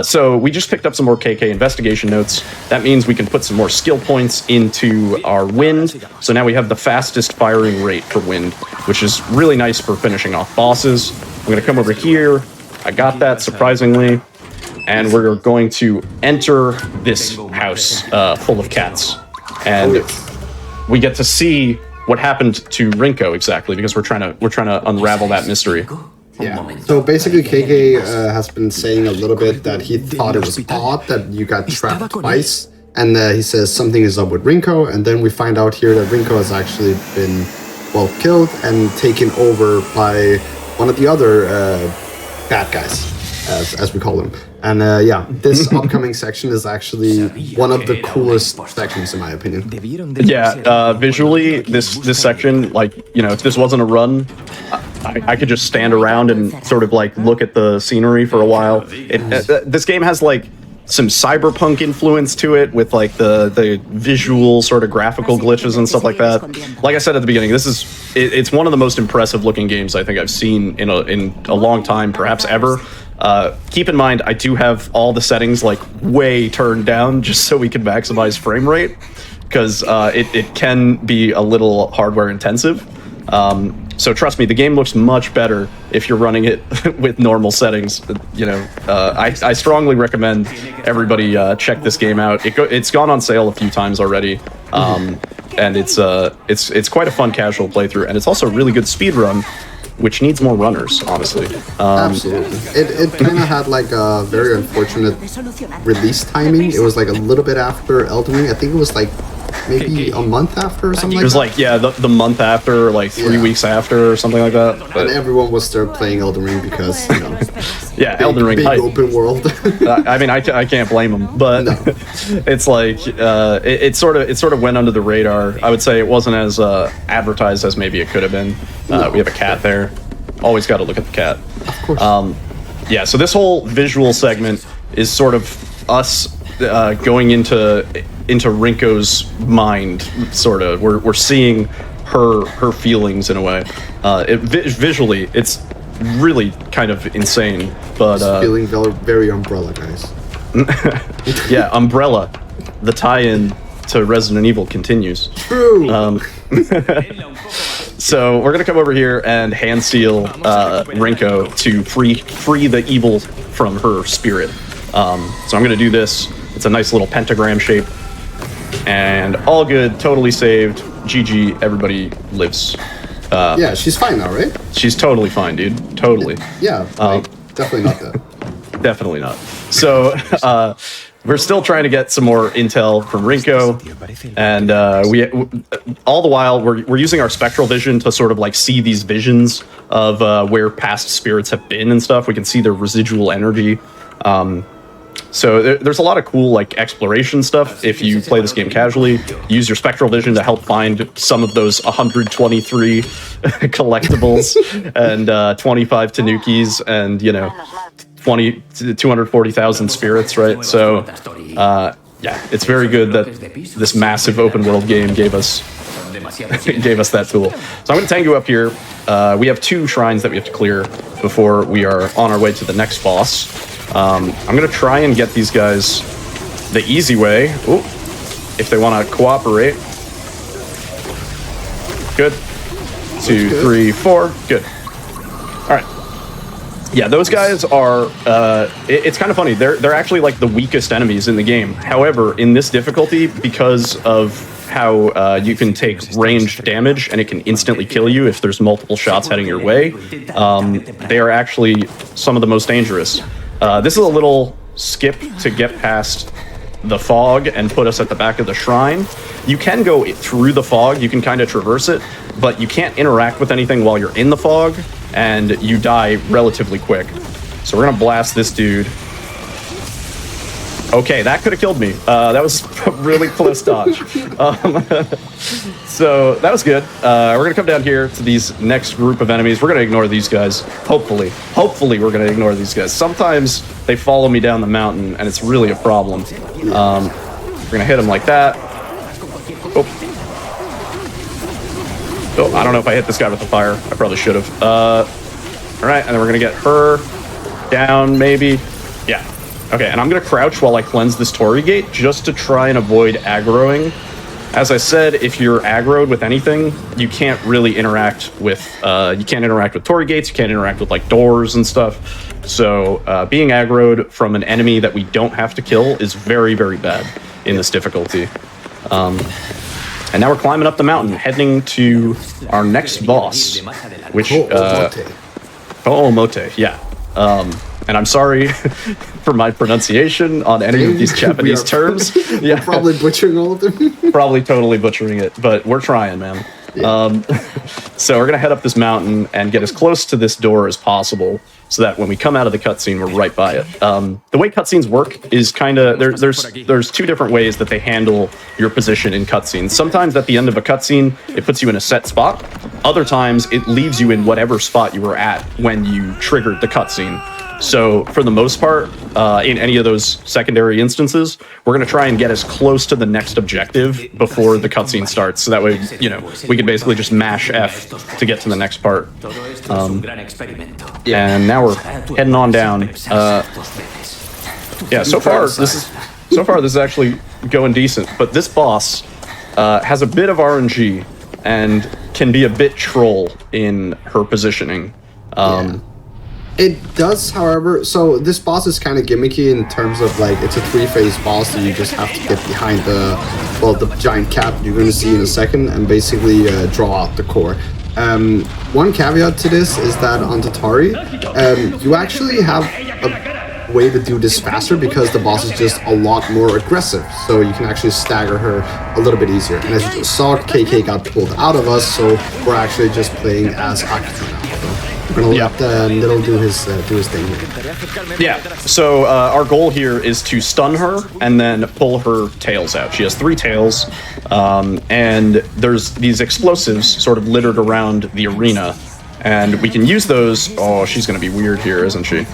So we just picked up some more KK investigation notes. That means we can put some more skill points into our wind. So now we have the fastest firing rate for wind, which is really nice for finishing off bosses. I'm going to come over here. I got that, surprisingly. And we're going to enter this house full of cats. And we get to see what happened to Rinko exactly, because we're trying to unravel that mystery.
Yeah. So basically, KK has been saying a little bit that he thought it was odd that you got trapped twice, and he says something is up with Rinko, and then we find out here that Rinko has actually been, well, killed and taken over by one of the other bad guys, as we call them. And yeah, this upcoming section is actually one of the coolest sections in my opinion.
Yeah, visually, this section, like, you know, if this wasn't a run, I could just stand around and sort of like look at the scenery for a while. This game has like some cyberpunk influence to it with like the visual sort of graphical glitches and stuff like that. Like I said at the beginning, it's one of the most impressive looking games I think I've seen in a long time, perhaps ever. Keep in mind, I do have all the settings like way turned down just so we can maximize frame rate, because it can be a little hardware intensive. So trust me, the game looks much better if you're running it with normal settings. You know, I strongly recommend everybody check this game out. It's gone on sale a few times already, and it's quite a fun casual playthrough, and it's also a really good speed run, which needs more runners, honestly.
Absolutely. It kind of had like a very unfortunate release timing. It was like a little bit after Elden Ring. I think it was like maybe a month after or something like that. It
was like, yeah, the month after, like 3 weeks after or something like that. But,
and everyone was there playing Elden Ring because, you know,
yeah, Elden Ring
big
hype.
Open world.
I mean, I can't blame them, but no. It's like it sort of went under the radar. I would say it wasn't as advertised as maybe it could have been. No. We have a cat there. Always got to look at the cat.
Of course.
Yeah. So this whole visual segment is sort of us going into Rinko's mind, sort of. We're seeing her feelings in a way. Visually, it's really kind of insane. But
it's feeling very Umbrella, guys.
Yeah, Umbrella. The tie-in to Resident Evil continues.
True.
So we're gonna come over here and hand seal Rinko to free the evil from her spirit. So I'm gonna do this. It's a nice little pentagram shape. And all good, totally saved. GG, everybody lives.
Yeah, she's fine now, right?
She's totally fine, dude. Totally.
Yeah, definitely not that.
Definitely not. So, we're still trying to get some more intel from Rinko, and we all the while we're using our spectral vision to sort of like see these visions of where past spirits have been and stuff. We can see their residual energy. So there's a lot of cool like exploration stuff if you play this game casually. Use your spectral vision to help find some of those 123 collectibles and 25 tanukis, and, you know, 240,000 spirits, right? So, yeah, it's very good that this massive open world game gave us that tool. So I'm going to tank you up here. We have 2 shrines that we have to clear before we are on our way to the next boss. I'm going to try and get these guys the easy way. Ooh, if they want to cooperate. Good. 2, 3, 4. Good. All right. Yeah, those guys are. It's kind of funny. They're actually like the weakest enemies in the game. However, in this difficulty, because of how you can take ranged damage and it can instantly kill you if there's multiple shots heading your way, they are actually some of the most dangerous. This is a little skip to get past the fog and put us at the back of the shrine. You can go through the fog, you can kind of traverse it, but you can't interact with anything while you're in the fog, and you die relatively quick. So we're gonna blast this dude. Okay, that could have killed me. That was a really close dodge. So that was good. We're gonna come down here to these next group of enemies. We're gonna ignore these guys. Hopefully we're gonna ignore these guys. Sometimes they follow me down the mountain, and it's really a problem. We're gonna hit them like that. Oh, I don't know if I hit this guy with the fire. I probably should have. All right, and then we're gonna get her down, maybe. Yeah. Okay, and I'm gonna crouch while I cleanse this Torii gate just to try and avoid aggroing. As I said, if you're aggroed with anything, you can't really interact with. You can't interact with Torii gates. You can't interact with like doors and stuff. So being aggroed from an enemy that we don't have to kill is very, very bad in this difficulty. And now we're climbing up the mountain, heading to our next boss, which Mote, yeah. And I'm sorry for my pronunciation on any of these Japanese terms.
Yeah, probably butchering all of them.
Probably totally butchering it, but we're trying, man. Yeah. So we're gonna head up this mountain and get as close to this door as possible, so that when we come out of the cutscene, we're right by it. The way cutscenes work is kind of there's 2 different ways that they handle your position in cutscenes. Sometimes at the end of a cutscene, it puts you in a set spot. Other times, it leaves you in whatever spot you were at when you triggered the cutscene. So for the most part, in any of those secondary instances, we're going to try and get as close to the next objective before the cutscene starts. So that way, you know, we can basically just mash F to get to the next part. And now we're heading on down. Yeah, so far this is actually going decent. But this boss has a bit of RNG and can be a bit troll in her positioning.
It does, however, so this boss is kind of gimmicky in terms of like it's a 3-phase boss and you just have to get behind the giant cap you're going to see in a second and basically draw out the core. One caveat to this is that on Tatari, you actually have a way to do this faster because the boss is just a lot more aggressive, so you can actually stagger her a little bit easier. And as you just saw, KK got pulled out of us, so we're actually just playing as Akito now. We're gonna let Little do his thing here.
Yeah, so our goal here is to stun her and then pull her tails out. She has 3 tails, and there's these explosives sort of littered around the arena, and we can use those. Oh, she's gonna be weird here, isn't she?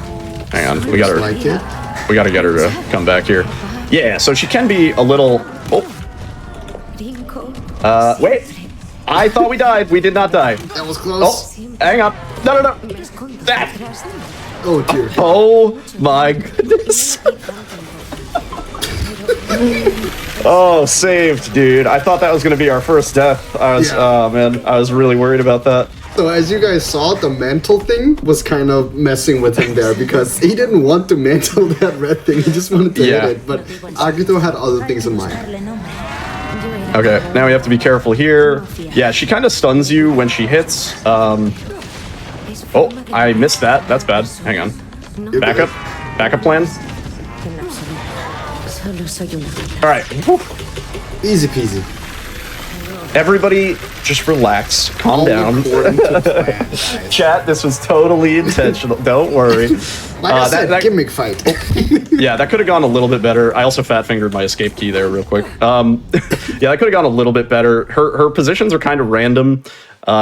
Hang on, we gotta get her to come back here. Yeah, so she can be a little. Oh, wait. I thought we died. We did not die.
That was close.
Oh, hang on. No. That.
Oh, dear.
Oh, my goodness. Oh, saved, dude. I thought that was going to be our first death. Oh, man. I was really worried about that.
So as you guys saw, the mantle thing was kind of messing with him there because he didn't want to mantle that red thing. He just wanted to hit it. But Akito had other things in mind.
Okay, now we have to be careful here. Yeah, she kind of stuns you when she hits. Oh, I missed that. That's bad. Hang on. Backup. Backup plan. All right.
Easy peasy.
Everybody, just relax, calm down.
According to plan, guys.
Chat, this was totally intentional. Don't worry.
Like I said, gimmick fight.
Yeah, that could have gone a little bit better. I also fat fingered my escape key there real quick. Yeah, that could have gone a little bit better. Her positions are kind of random.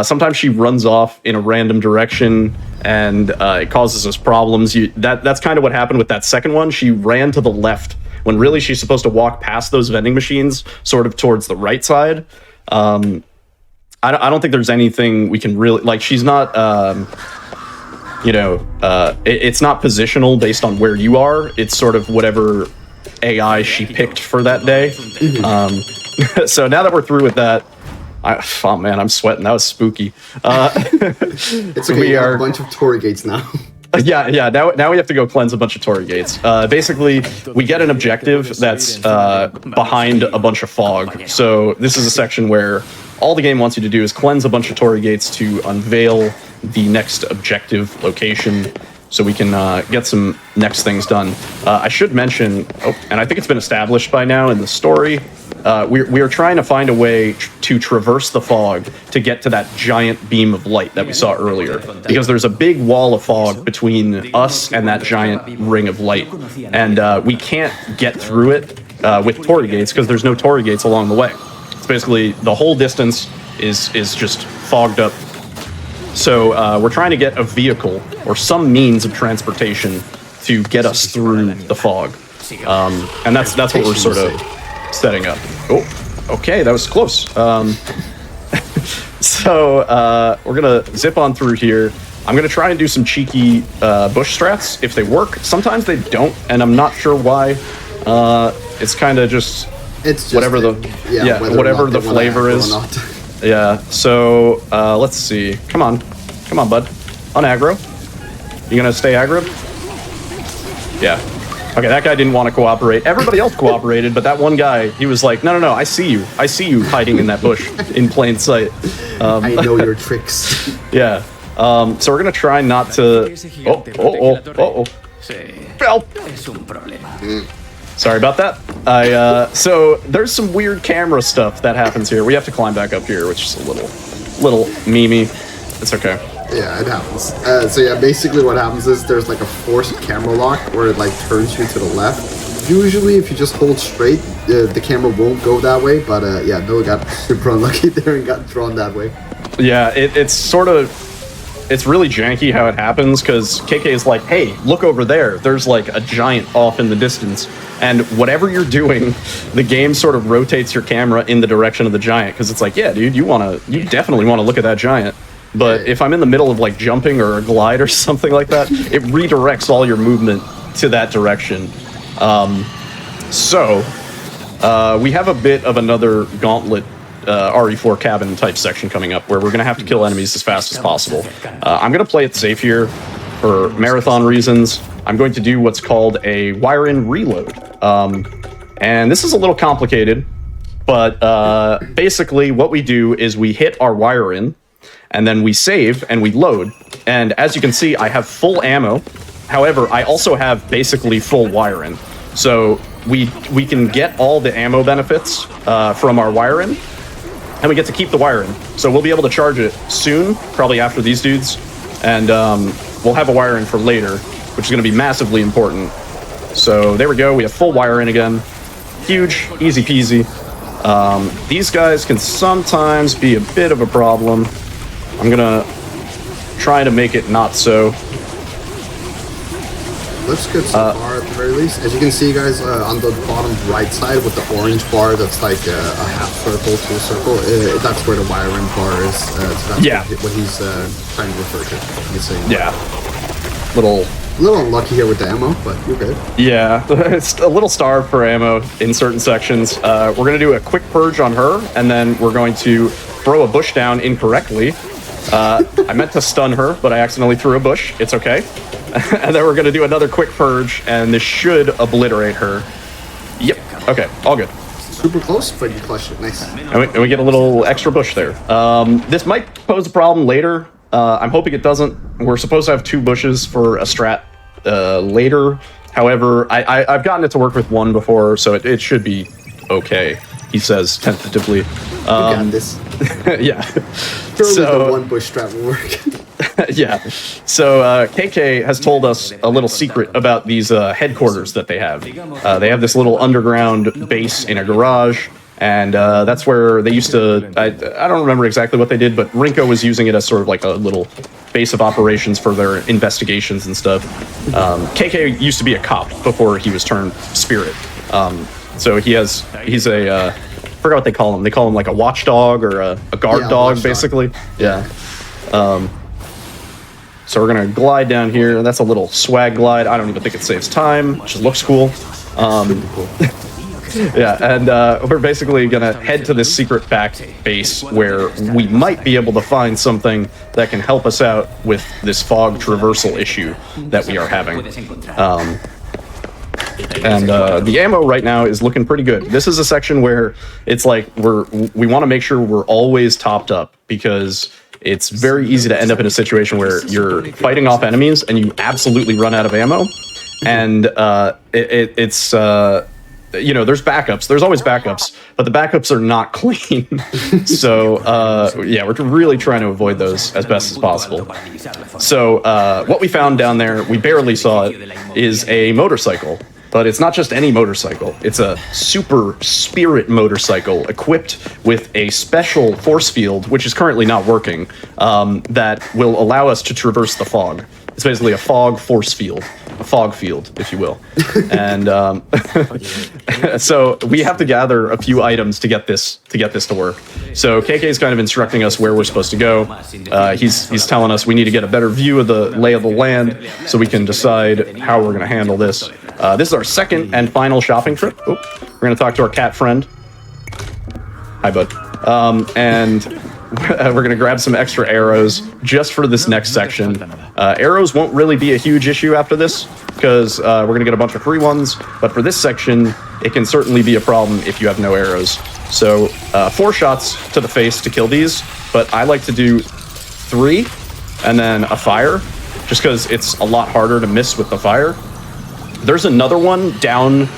Sometimes she runs off in a random direction, and it causes us problems. That's kind of what happened with that second one. She ran to the left when really she's supposed to walk past those vending machines, sort of towards the right side. I don't think there's anything we can really like. She's not, it's not positional based on where you are. It's sort of whatever AI she picked for that day. So now that we're through with that, oh man, I'm sweating. That was spooky.
It's okay. We are a bunch of Torii gates now.
Yeah. Now we have to go cleanse a bunch of Torii gates. Basically, we get an objective that's behind a bunch of fog. So this is a section where all the game wants you to do is cleanse a bunch of Torii gates to unveil the next objective location, so we can get some next things done. I should mention, and I think it's been established by now in the story, we are trying to find a way to traverse the fog to get to that giant beam of light that we saw earlier, because there's a big wall of fog between us and that giant ring of light, and we can't get through it with Torii gates because there's no Torii gates along the way. It's basically the whole distance is just fogged up. So we're trying to get a vehicle or some means of transportation to get us through the fog, and that's what we're sort of setting up. Oh, okay, that was close. So we're gonna zip on through here. I'm gonna try and do some cheeky bush strats if they work. Sometimes they don't, and I'm not sure why. It's kind of just whatever the flavor is. Yeah. So let's see. Come on, bud. On aggro. You gonna stay aggro? Yeah. Okay, that guy didn't want to cooperate. Everybody else cooperated, but that one guy, he was like, no, I see you hiding in that bush in plain sight.
I know your tricks.
Yeah. So we're gonna try not to. Oh. Sorry about that. So there's some weird camera stuff that happens here. We have to climb back up here, which is a little memey. It's okay.
Yeah, it happens. So yeah, basically what happens is there's like a forced camera lock where it like turns you to the left. Usually if you just hold straight, the camera won't go that way, but yeah, Noah got super unlucky there and got drawn that way. Yeah, it's really janky how it happens, because KK is like, hey, look over there. There's like a giant off in the distance. And whatever you're doing, the game sort of rotates your camera in the direction of the giant, because it's like, yeah, dude, you definitely want to look at that giant. But if I'm in the middle of like jumping or a glide or something like that, it redirects all your movement to that direction. So we have a bit of another gauntlet RE4 cabin type section coming up where we're going to have to kill enemies as fast as possible. I'm going to play it safe here for marathon reasons. I'm going to do what's called a wire-in reload. And this is a little complicated, but basically what we do is we hit our wire-in, and then we save and we load. And as you can see, I have full ammo. However, I also have basically full wire-in. So we can get all the ammo benefits from our wire-in, and we get to keep the wire-in. So we'll be able to charge it soon, probably after these dudes, and we'll have a wire-in for later, which is going to be massively important. So there we go. We have full wire-in again. Huge, easy peasy. These guys can sometimes be a bit of a problem. I'm gonna try to make it not so. Looks good so far at the very least. As you can see, guys, on the bottom right side with the orange bar that's like a half circle to a circle, that's where the wire-in bar is. So that's what he's trying to refer to. He's saying,
yeah. A
little unlucky here with the ammo, but you're good.
Yeah, it's a little starved for ammo in certain sections. We're going to do a quick purge on her, and then we're going to throw a bush down incorrectly. I meant to stun her, but I accidentally threw a bush. It's okay. And then we're going to do another quick purge, and this should obliterate her. Yep. Okay, all good.
Super close, but you clutched it. Nice.
And we get a little extra bush there. This might pose a problem later. I'm hoping it doesn't. We're supposed to have 2 bushes for a strat later. However, I've gotten it to work with 1 before, so it should be okay. he says tentatively.
You got this.
Yeah.
Surely
So-
the one bush strat will work.
Yeah. So KK has told us a little secret about these headquarters that they have. They have this little underground base in a garage, and that's where they used to. I don't remember exactly what they did, but Rinko was using it as sort of like a little base of operations for their investigations and stuff. KK used to be a cop before he was turned spirit. So he's a I forgot what they call him. They call him like a watchdog or a guard dog,
watchdog.
basically. Yeah. So we're gonna glide down here. That's a little swag glide. I don't even think it saves time. It just looks cool. Yeah, and we're basically gonna head to this secret back base where we might be able to find something that can help us out with this fog traversal issue that we are having. And the ammo right now is looking pretty good. This is a section where it's like we want to make sure we're always topped up, because it's very easy to end up in a situation where you're fighting off enemies and you absolutely run out of ammo. And it's you know, there's backups. There's always backups, but the backups are not clean. So yeah, we're really trying to avoid those as best as possible. So what we found down there, we barely saw it, is a motorcycle. But it's not just any motorcycle. It's a super spirit motorcycle equipped with a special force field, which is currently not working, that will allow us to traverse the fog. It's basically a fog force field, a fog field, if you will. And so we have to gather a few items to get this to work. So KK is kind of instructing us where we're supposed to go. He's telling us we need to get a better view of the lay of the land so we can decide how we're going to handle this. This is our second and final shopping trip. We're going to talk to our cat friend. Hi, bud. And we're going to grab some extra arrows just for this next section. Arrows won't really be a huge issue after this, because we're going to get a bunch of free ones. But for this section, it can certainly be a problem if you have no arrows. So 4 shots to the face to kill these, but I like to do 3 and then a fire, just because it's a lot harder to miss with the fire. There's another one down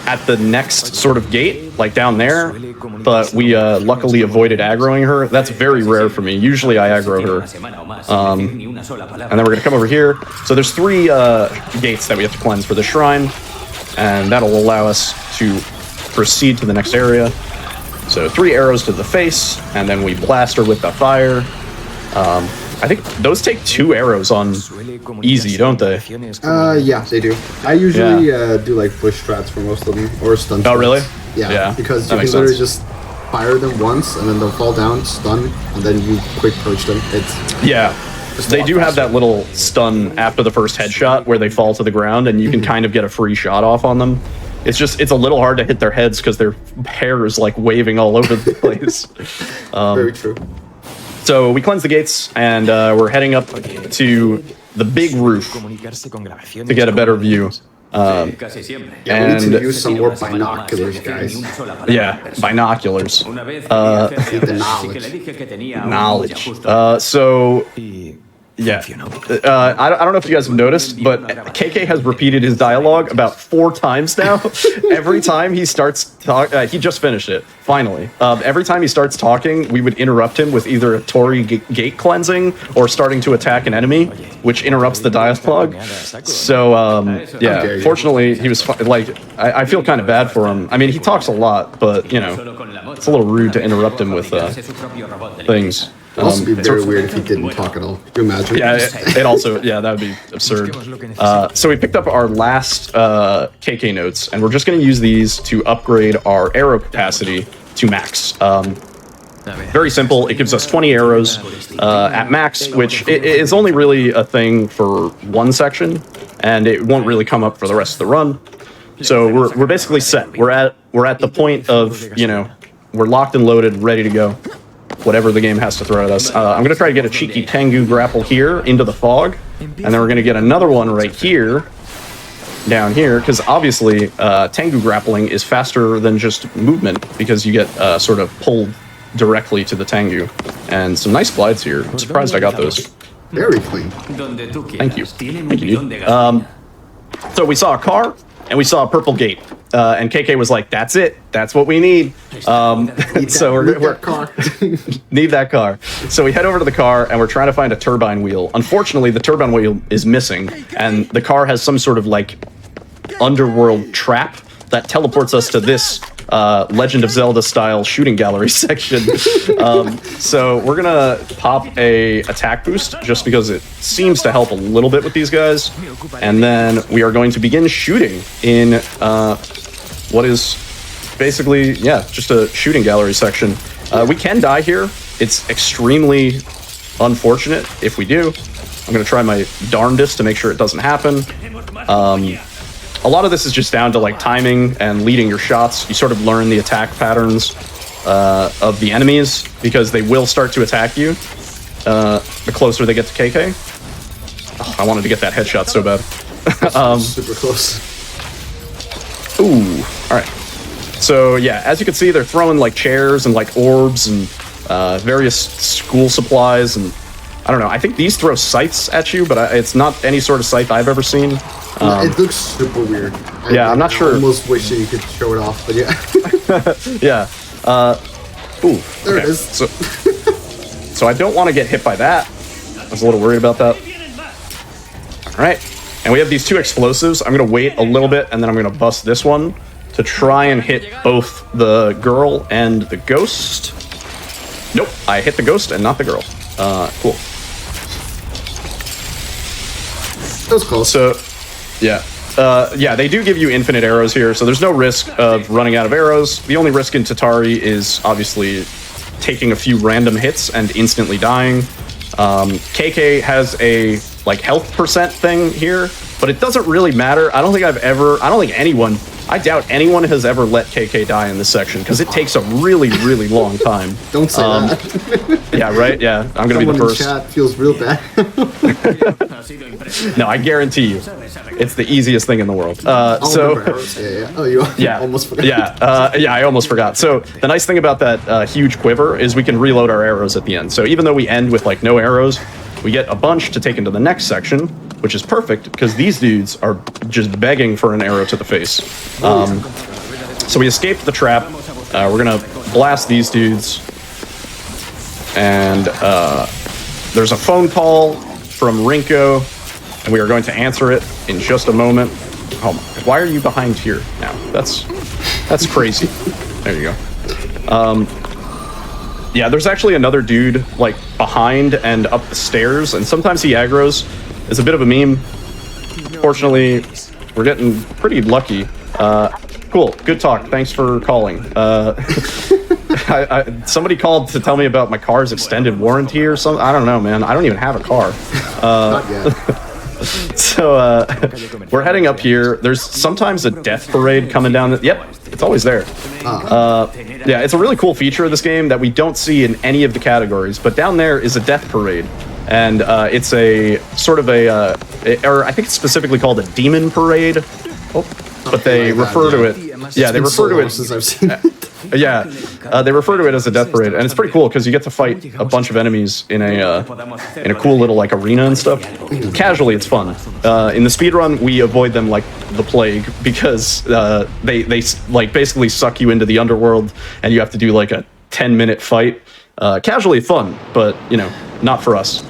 at the next sort of gate, like down there, but we luckily avoided aggroing her. That's very rare for me. Usually I aggro her. And then we're going to come over here. So there's 3 gates that we have to cleanse for the shrine, and that'll allow us to proceed to the next area. So 3 arrows to the face, and then we blast her with the fire. I think those take 2 arrows on easy, don't they?
Yeah, they do. I usually do like bush strats for most of them, or stun strats.
Oh, really?
Yeah, because
that
you can
makes
literally
sense.
just fire them once, and then they'll fall down, stun, and then you quick purge them.
Yeah. They do have that little stun after the first headshot where they fall to the ground, and you can kind of get a free shot off on them. It's a little hard to hit their heads because their hair is like waving all over the place.
Very true.
So we cleanse the gates, and we're heading up to the big roof to get a better view.
Yeah, we need to use some more binoculars, guys.
Yeah, binoculars.
The
Knowledge. So, yeah. I don't know if you guys have noticed, but KK has repeated his dialogue about 4 times now. Every time he starts talking, he just finished it, finally. Every time he starts talking, we would interrupt him with either a Tori gate cleansing or starting to attack an enemy, which interrupts the dialogue. So, yeah, fortunately, he was, I feel kind of bad for him. I mean, he talks a lot, but, you know, it's a little rude to interrupt him with things.
It'd also be very weird if he didn't talk at all. Can you imagine?
Yeah, it also, yeah, that would be absurd. So we picked up our last KK notes, and we're just going to use these to upgrade our arrow capacity to max. Very simple. It gives us 20 arrows at max, which is only really a thing for one section, and it won't really come up for the rest of the run. So we're basically set. We're at the point of, you know, we're locked and loaded, ready to go. Whatever the game has to throw at us. I'm going to try to get a cheeky Tengu grapple here into the fog, and then we're going to get another one right here, down here, because obviously Tengu grappling is faster than just movement, because you get sort of pulled directly to the Tengu. And some nice glides here. I'm surprised I got those.
Very clean.
Thank you. Thank you, dude. So we saw a car, and we saw a purple gate. And KK was like, "That's it. That's what we need." So we're
that car.
need that car. So we head over to the car and we're trying to find a turbine wheel. Unfortunately, the turbine wheel is missing, and the car has some sort of like underworld trap that teleports us to this Legend of Zelda style shooting gallery section. So we're gonna pop a attack boost just because it seems to help a little bit with these guys, and then we are going to begin shooting in what is basically just a shooting gallery section. We can die here. It's extremely unfortunate if we do. I'm gonna try my darndest to make sure it doesn't happen. A lot of this is just down to like timing and leading your shots. You sort of learn the attack patterns of the enemies because they will start to attack you the closer they get to KK. Oh, I wanted to get that headshot so bad.
Super close.
Ooh, all right. So yeah, as you can see, they're throwing like chairs and like orbs and various school supplies, and I don't know. I think these throw scythes at you, but it's not any sort of scythe I've ever seen.
It looks super weird.
I'm not sure.
I almost wish that you could show it off, but yeah.
Yeah. Ooh.
There it is.
So I don't want to get hit by that. I was a little worried about that. All right. And we have these two explosives. I'm going to wait a little bit, and then I'm going to bust this one to try and hit both the girl and the ghost. Nope. I hit the ghost and not the girl. Cool.
That was close.
So, yeah, they do give you infinite arrows here, so there's no risk of running out of arrows. The only risk in Tatari is obviously taking a few random hits and instantly dying. KK has a like health percent thing here, but it doesn't really matter. I doubt anyone has ever let KK die in this section because it takes a really, really long time.
Don't say that.
Yeah, right? Yeah, I'm going to be the first.
Someone in chat feels real bad.
No, I guarantee you. It's the easiest thing in the world.
Oh, you almost forgot.
Yeah, I almost forgot. So the nice thing about that huge quiver is we can reload our arrows at the end. So even though we end with like no arrows, we get a bunch to take into the next section, which is perfect because these dudes are just begging for an arrow to the face. So we escaped the trap. We're gonna blast these dudes, and there's a phone call from Rinko, and we are going to answer it in just a moment. Oh my! Why are you behind here now? That's crazy. There you go. Yeah, there's actually another dude like behind and up the stairs, and sometimes he aggroes. It's a bit of a meme. Fortunately, we're getting pretty lucky. Cool, good talk. Thanks for calling. Somebody called to tell me about my car's extended warranty or something. I don't know, man. I don't even have a car.
Not yet.
So we're heading up here. There's sometimes a death parade coming down. Yep, it's always there. Yeah, it's a really cool feature of this game that we don't see in any of the categories. But down there is a death parade, and it's a sort of or I think it's specifically called a demon parade. But they refer to it. Yeah, they refer to it.
Since I've seen it.
Yeah, they refer to it as a death parade, and it's pretty cool because you get to fight a bunch of enemies in a cool little like arena and stuff. Casually, it's fun. In the speedrun, we avoid them like the plague because they like basically suck you into the underworld, and you have to do like a 10-minute fight. Casually fun, but you know, not for us.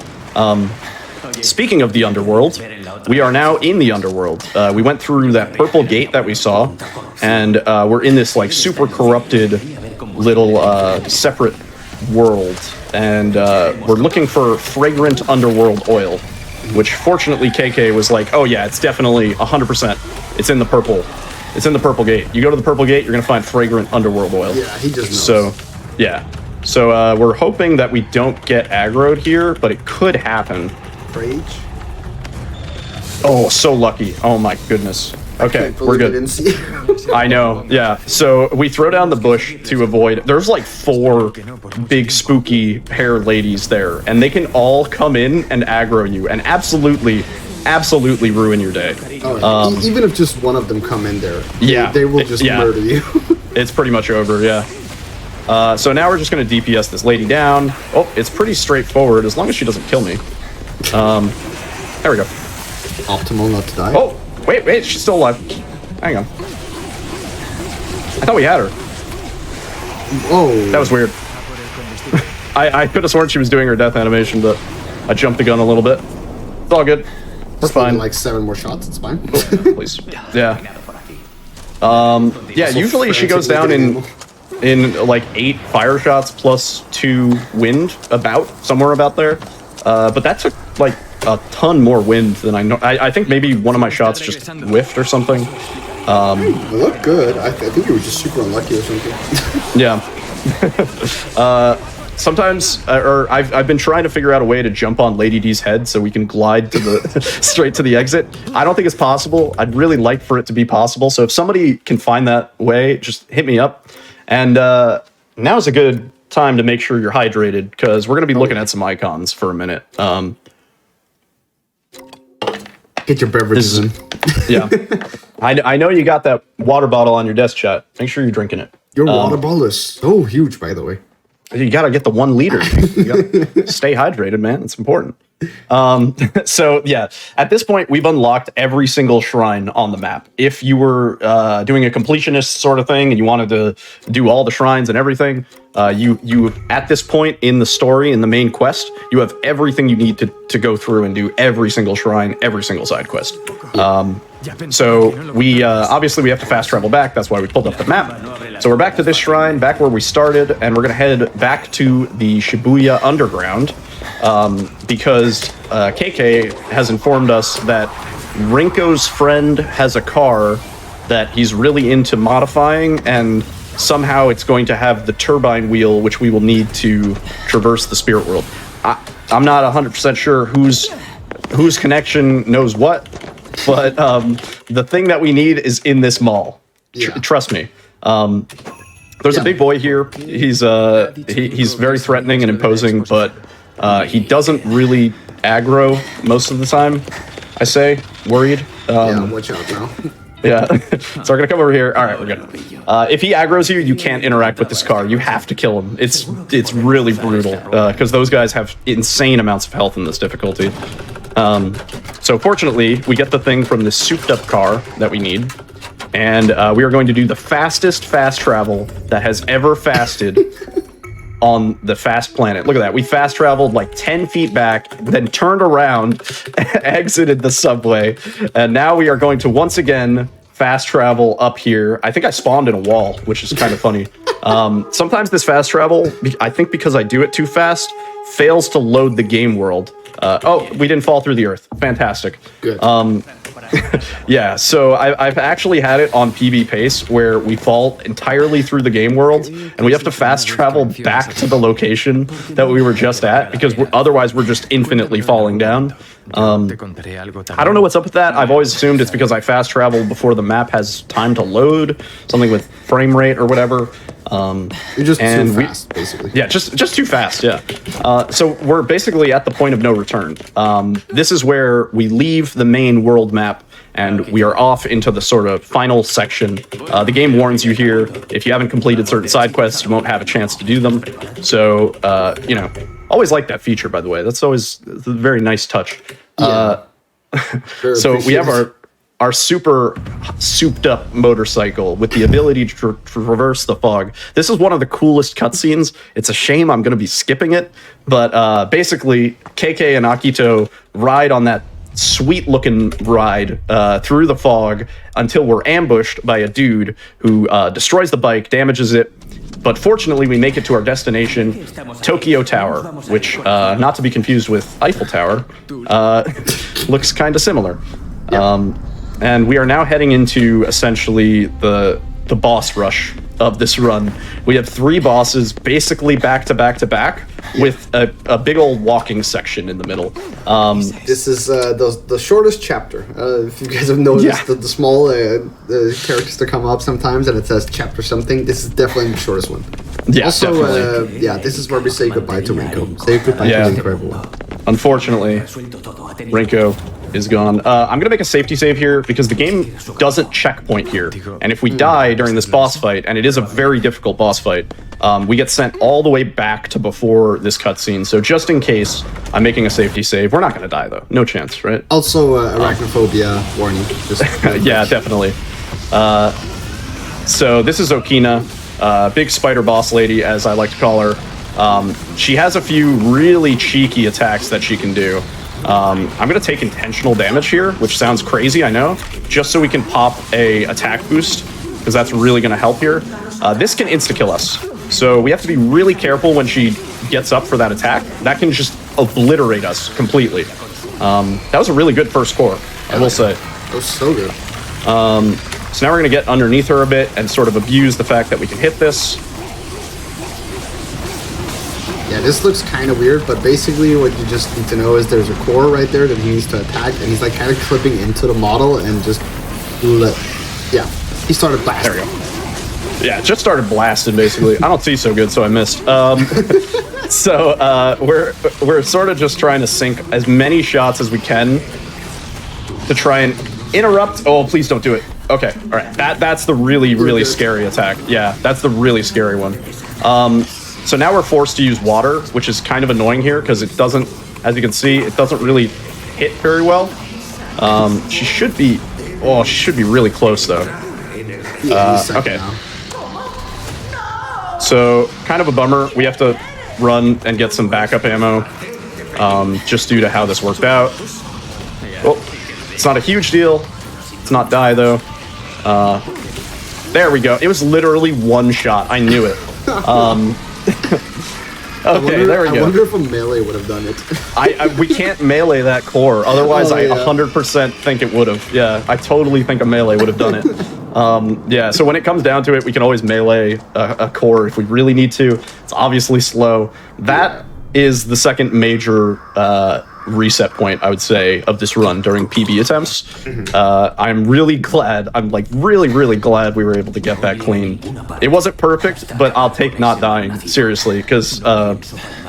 Speaking of the underworld, we are now in the underworld. We went through that purple gate that we saw, and we're in this like super corrupted little separate world, and we're looking for fragrant underworld oil, which fortunately KK was like, oh yeah, it's definitely 100%. It's in the purple. It's in the purple gate. You go to the purple gate, you're gonna find fragrant underworld oil.
Yeah, he just knows.
So, yeah. So we're hoping that we don't get aggroed here, but it could happen.
Rage.
Oh, so lucky. Oh my goodness. Okay, we're good.
Didn't see.
I know, yeah. So we throw down the bush to avoid... There's like 4 big spooky hair ladies there, and they can all come in and aggro you and absolutely ruin your day.
Oh, even if just one of them come in there,
yeah,
they will just murder you.
It's pretty much over, yeah. So now we're just going to DPS this lady down. Oh, it's pretty straightforward as long as she doesn't kill me. There we go.
Optimal not to die.
Oh, wait, she's still alive. Hang on. I thought we had her.
Oh,
That was weird. I could have sworn she was doing her death animation, but I jumped the gun a little bit. It's all good. We're fine.
like 7 more shots. It's fine.
Please. Yeah. Yeah, usually she goes down in like 8 fire shots plus 2 wind, somewhere about there. But that took like a ton more wind than I know. I think maybe one of my shots just whiffed or something.
It looked good. I think you were just super unlucky or something.
Yeah. Sometimes, or I've been trying to figure out a way to jump on Lady D's head so we can glide to the straight to the exit. I don't think it's possible. I'd really like for it to be possible. So if somebody can find that way, just hit me up. And now's a good time to make sure you're hydrated because we're going to be looking at some icons for a minute.
Get your beverages in.
Yeah. I know you got that water bottle on your desk, chat. Make sure you're drinking it.
Your water bottle is so huge, by the way.
You got to get the 1 liter. You gotta stay hydrated, man. It's important. So yeah, at this point, we've unlocked every single shrine on the map. If you were doing a completionist sort of thing and you wanted to do all the shrines and everything, you at this point in the story, in the main quest, you have everything you need to go through and do every single shrine, every single side quest. So we obviously we have to fast travel back. That's why we pulled up the map. So we're back to this shrine, back where we started, and we're gonna head back to the Shibuya Underground because KK has informed us that Rinko's friend has a car that he's really into modifying, and somehow it's going to have the turbine wheel, which we will need to traverse the spirit world. I'm not 100% sure whose connection knows what, but the thing that we need is in this mall. Trust me. There's a big boy here. He's very threatening and imposing, but he doesn't really aggro most of the time. I say worried.
Watch out now.
Yeah. So we're gonna come over here. All right, we're good. If he aggroes you, you can't interact with this car. You have to kill him. It's really brutal because those guys have insane amounts of health in this difficulty. So fortunately, we get the thing from this souped-up car that we need, and we are going to do the fastest fast travel that has ever fasted on the fast planet. Look at that. We fast traveled like 10 feet back, then turned around, exited the subway, and now we are going to once again fast travel up here. I think I spawned in a wall, which is kind of funny. Sometimes this fast travel, I think because I do it too fast, fails to load the game world. Oh, we didn't fall through the earth. Fantastic.
Good.
Yeah, so I've actually had it on PB pace where we fall entirely through the game world and we have to fast travel back to the location that we were just at because otherwise we're just infinitely falling down. I don't know what's up with that. I've always assumed it's because I fast travel before the map has time to load, something with frame rate or whatever.
You're just too fast, basically.
Yeah, just too fast, yeah. So we're basically at the point of no return. This is where we leave the main world map and we are off into the sort of final section. The game warns you here, if you haven't completed certain side quests, you won't have a chance to do them. So, you know, always like that feature, by the way. That's always a very nice touch. So we have our super souped up motorcycle with the ability to traverse the fog. This is one of the coolest cutscenes. It's a shame I'm going to be skipping it, but basically KK and Akito ride on that sweet looking ride through the fog until we're ambushed by a dude who destroys the bike, damages it. But fortunately, we make it to our destination, Tokyo Tower, which, not to be confused with Eiffel Tower, looks kind of similar. And we are now heading into essentially the boss rush of this run. We have 3 bosses basically back to back to back with a big old walking section in the middle.
This is the shortest chapter. If you guys have noticed the small characters that come up sometimes and it says chapter something, this is definitely the shortest one.
Yeah,
also,
definitely.
this is where we say goodbye to Rinko. Say goodbye to Rinko, everyone.
Unfortunately, Rinko is gone. I'm gonna make a safety save here because the game doesn't checkpoint here, and if we die during this boss fight, and it is a very difficult boss fight, we get sent all the way back to before this cutscene. So just in case, I'm making a safety save. We're not gonna die though, no chance, right?
Also, arachnophobia warning.
Yeah, definitely. So this is Okina, big spider boss lady, as I like to call her. She has a few really cheeky attacks that she can do. I'm going to take intentional damage here, which sounds crazy, I know, just so we can pop a attack boost, because that's really going to help here. This can insta-kill us, so we have to be really careful when she gets up for that attack. That can just obliterate us completely. That was a really good first core, I will say.
That was so good.
So now we're going to get underneath her a bit and sort of abuse the fact that we can hit this.
Yeah, this looks kind of weird, but basically what you just need to know is there's a core right there that he needs to attack, and he's like kind of clipping into the model and just yeah, he started blasting.
There we go. Yeah, just started blasting basically. I don't see so good, so I missed. So we're sort of just trying to sink as many shots as we can to try and interrupt. Oh, please don't do it. Okay, all right. That's the really scary attack. Yeah, that's the really scary one. So now we're forced to use water, which is kind of annoying here because it doesn't, as you can see, it doesn't really hit very well. She should be really close though. Okay. So kind of a bummer. We have to run and get some backup ammo, just due to how this worked out. Well, it's not a huge deal. Let's not die though. There we go. It was literally one shot. I knew it. Okay, there we go.
I wonder if a melee would have done it.
We can't melee that core. Otherwise, I 100% think it would have. Yeah, I totally think a melee would have done it. Yeah, so when it comes down to it, we can always melee a core if we really need to. It's obviously slow. That is the second major reset point, I would say, of this run during PB attempts. I'm really glad. I'm like really glad we were able to get that clean. It wasn't perfect, but I'll take not dying seriously because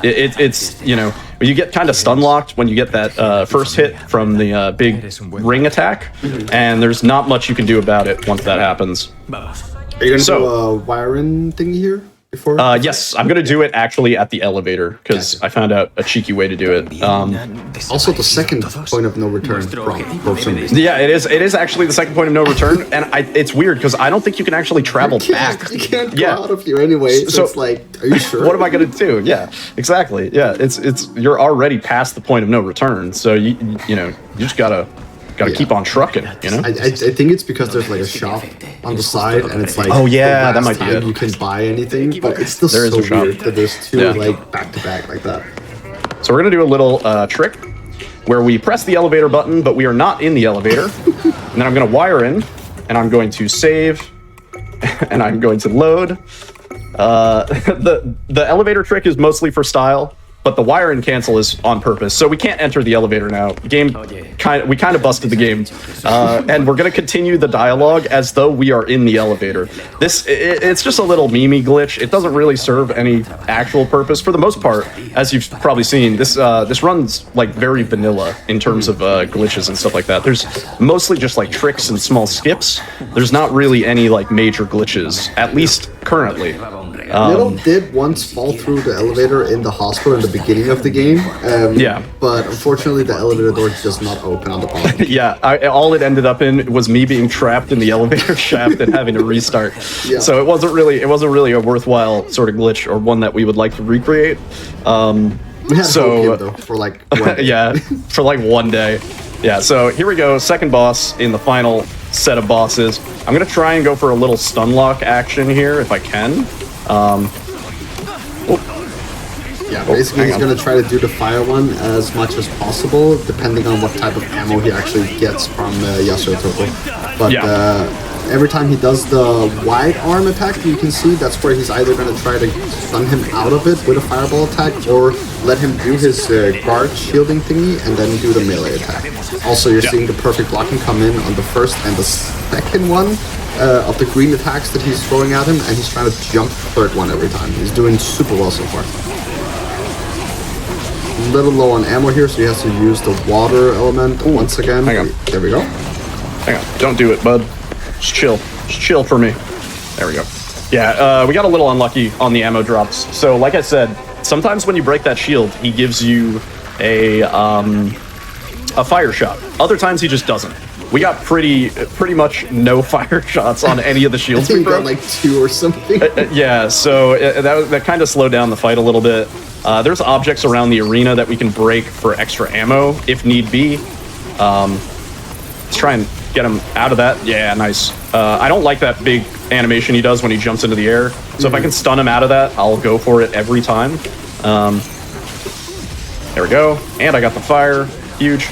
it's you know, you get kind of stun locked when you get that first hit from the big ring attack, and there's not much you can do about it once that happens.
Are you gonna do a wiring thingy here? Before?
Yes, I'm gonna do it actually at the elevator because I found out a cheeky way to do it.
Also, the second point of no return for some reason.
Yeah, it is actually the second point of no return, and it's weird because I don't think you can actually travel back.
You can't go out of here anyway. So it's like, are you sure?
What am I gonna do? Yeah, exactly. Yeah, it's you're already past the point of no return, so you know you just gotta keep on trucking, you know?
I think it's because there's like a shop on the side, and it's like,
oh yeah, that might be it.
You can buy anything, but it's still so weird that there's two like back to back like that.
So we're gonna do a little trick where we press the elevator button, but we are not in the elevator. And then I'm gonna wire in, and I'm going to save, and I'm going to load. The elevator trick is mostly for style, but the wire and cancel is on purpose. So we can't enter the elevator now. We kind of busted the game. And we're going to continue the dialogue as though we are in the elevator. It's just a little meme-y glitch. It doesn't really serve any actual purpose. For the most part, as you've probably seen, this runs like very vanilla in terms of glitches and stuff like that. There's mostly just like tricks and small skips. There's not really any like major glitches, at least currently.
Little did once fall through the elevator in the hospital in the beginning of the game. But unfortunately, the elevator door does not open on the bottom.
Yeah, all it ended up in was me being trapped in the elevator shaft and having to restart. Yeah. So it wasn't really a worthwhile sort of glitch or one that we would like to recreate.
We had though, for like 1 day.
Yeah, for like 1 day. Yeah, so here we go, second boss in the final set of bosses. I'm gonna try and go for a little stun lock action here if I can.
Yeah, basically he's going to try to do the fire one as much as possible, depending on what type of ammo he actually gets from Yasuo Toko. But every time he does the wide arm attack, you can see that's where he's either going to try to stun him out of it with a fireball attack, or let him do his guard shielding thingy and then do the melee attack. Also, you're seeing the perfect blocking come in on the first and the second one of the green attacks that he's throwing at him, and he's trying to jump the third one every time. He's doing super well so far. A little low on ammo here, so he has to use the water element once again.
Hang on.
There we go.
Hang on. Don't do it, bud. Just chill. Just chill for me. There we go. Yeah, we got a little unlucky on the ammo drops. So, like I said, sometimes when you break that shield, he gives you a fire shot. Other times he just doesn't. we got pretty much no fire shots on any of the shields we
We got
broke.
like 2 or something.
Yeah, so that kind of slowed down the fight a little bit. There's objects around the arena that we can break for extra ammo if need be. Let's try and get him out of that. Yeah, nice. I don't like that big animation he does when he jumps into the air. So if I can stun him out of that, I'll go for it every time. There we go. And I got the fire. Huge.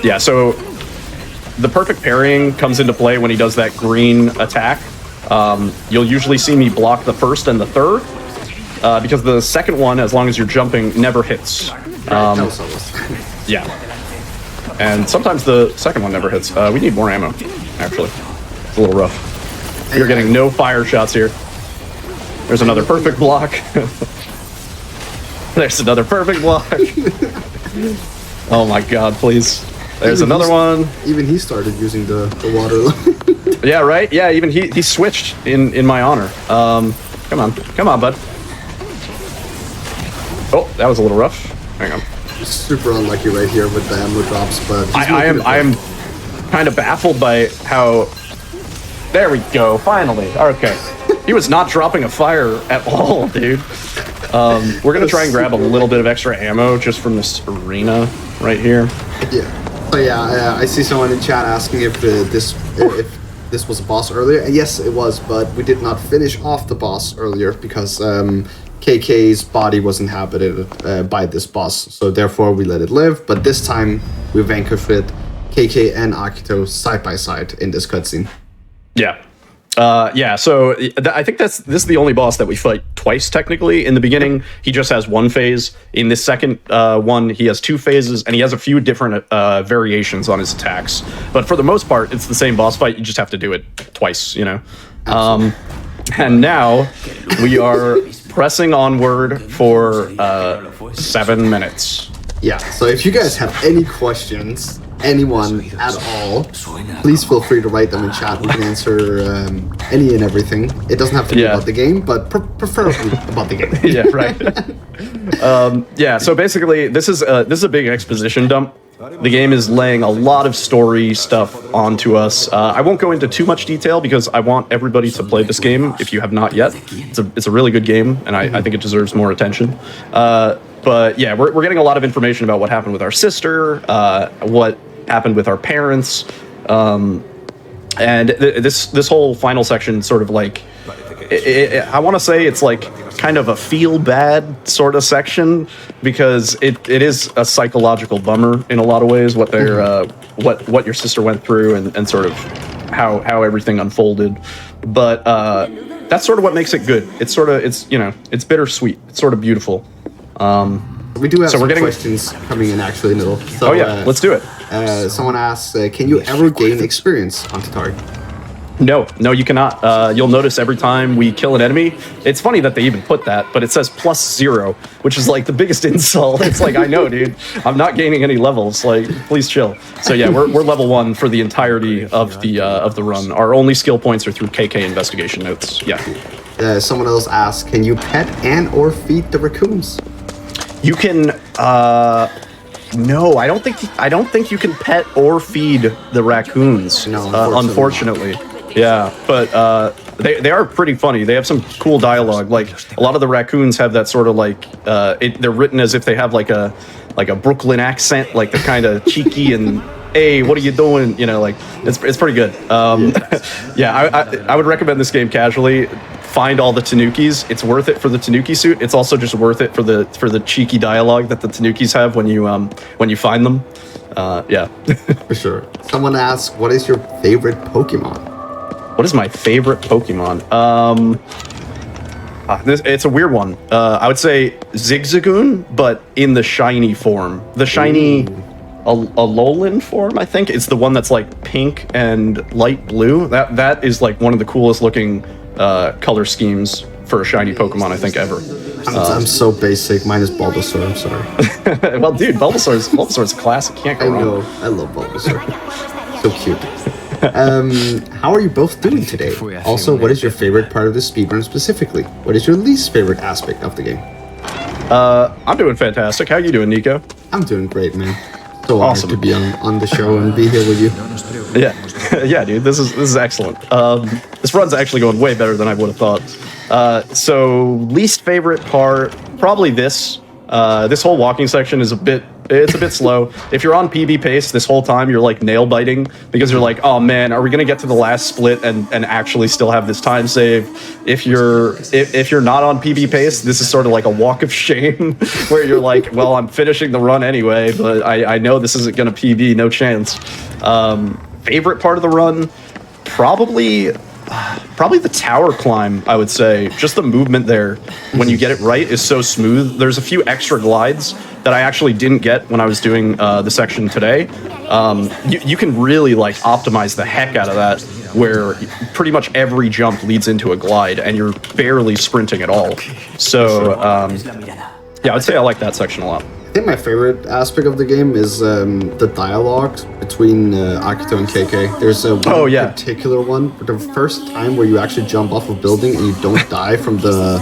Yeah, so the perfect parrying comes into play when he does that green attack. You'll usually see me block the first and the third, because the second one, as long as you're jumping, never hits. Yeah. And sometimes the second one never hits. We need more ammo, actually. It's a little rough. You're getting no fire shots here. There's another perfect block. There's another perfect block. Oh my god, please. There's another one.
Even he started using the water.
Yeah, right? Yeah, even he switched in my honor. Come on, bud. Oh, that was a little rough. Hang on.
Super unlucky right here with the ammo drops, but
I am kind of baffled by how. There we go. Finally. Okay. He was not dropping a fire at all, dude. We're gonna try and grab a little bit of extra ammo just from this arena right here.
Yeah. So yeah, I see someone in chat asking if this was a boss earlier. And yes, it was, but we did not finish off the boss earlier because KK's body was inhabited by this boss, so therefore we let it live. But this time we vanquished it, KK and Akito side by side in this cutscene.
Yeah. Yeah, so I think this is the only boss that we fight twice, technically. In the beginning, he just has one phase. In this second one, he has 2 phases, and he has a few different variations on his attacks. But for the most part, it's the same boss fight. You just have to do it twice, you know? And now we are pressing onward for 7 minutes.
Yeah, so if you guys have any questions, anyone at all, please feel free to write them in chat. We can answer any and everything. It doesn't have to be about the game, but preferably about the game.
Yeah, right. Yeah, so basically, this is a big exposition dump. The game is laying a lot of story stuff onto us. I won't go into too much detail because I want everybody to play this game if you have not yet. It's a really good game, and I think it deserves more attention. But yeah, we're getting a lot of information about what happened with our sister, what happened with our parents, and this whole final section sort of like, I want to say it's like kind of a feel bad sort of section because it is a psychological bummer in a lot of ways what their what your sister went through and sort of how everything unfolded, but that's sort of what makes it good. It's bittersweet. It's sort of beautiful.
We do have some questions coming in actually, Niddle. So,
oh yeah, let's do it.
Someone asks, can you ever gain experience on Tatari?
No, you cannot. You'll notice every time we kill an enemy, it's funny that they even put that, but it says +0, which is like the biggest insult. It's like, I know, dude, I'm not gaining any levels. Like, please chill. So yeah, we're level 1 for the entirety of the run. Our only skill points are through KK investigation notes. Yeah.
Someone else asks, can you pet and or feed the raccoons?
You can. No, I don't think you can pet or feed the raccoons.
No,
unfortunately. Yeah, but they are pretty funny. They have some cool dialogue. Like a lot of the raccoons have that sort of like they're written as if they have like a Brooklyn accent, like they're kind of cheeky and hey, what are you doing? You know, like it's pretty good. Yeah, I would recommend this game casually. Find all the Tanukis. It's worth it for the Tanuki suit. It's also just worth it for the cheeky dialogue that the Tanukis have when you find them. Yeah.
For sure. Someone asks, what is your favorite Pokemon?
What is my favorite Pokemon? It's a weird one. I would say Zigzagoon, but in the shiny form. The shiny Alolan form, I think. It's the one that's like pink and light blue. That is like one of the coolest looking color schemes for a shiny Pokemon I think ever.
I'm so basic. Mine is Bulbasaur. I'm sorry.
Well, dude, Bulbasaur's a classic. Can't go wrong.
I know. I love Bulbasaur. So cute. How are you both doing today? Also, what is your favorite part of the speedrun specifically? What is your least favorite aspect of the game?
I'm doing fantastic. How you doing, Nico?
I'm doing great, man. So honored
Awesome.
to be on the show and be here with you.
Yeah, yeah, dude, this is excellent. This run's actually going way better than I would have thought. So least favorite part, probably this. This whole walking section is a bit slow. If you're on PB pace this whole time, you're like nail biting because you're like, oh man, are we gonna get to the last split and actually still have this time save? If you're not on PB pace, this is sort of like a walk of shame where you're like, well, I'm finishing the run anyway, but I know this isn't gonna PB, no chance. Favorite part of the run, probably the tower climb, I would say. Just the movement there, when you get it right, is so smooth. There's a few extra glides that I actually didn't get when I was doing the section today. You can really like optimize the heck out of that, where pretty much every jump leads into a glide, and you're barely sprinting at all. So, yeah, I'd say I like that section a lot.
I think my favorite aspect of the game is the dialogue between Akito and KK. There's a particular one, the first time where you actually jump off a building and you don't die from the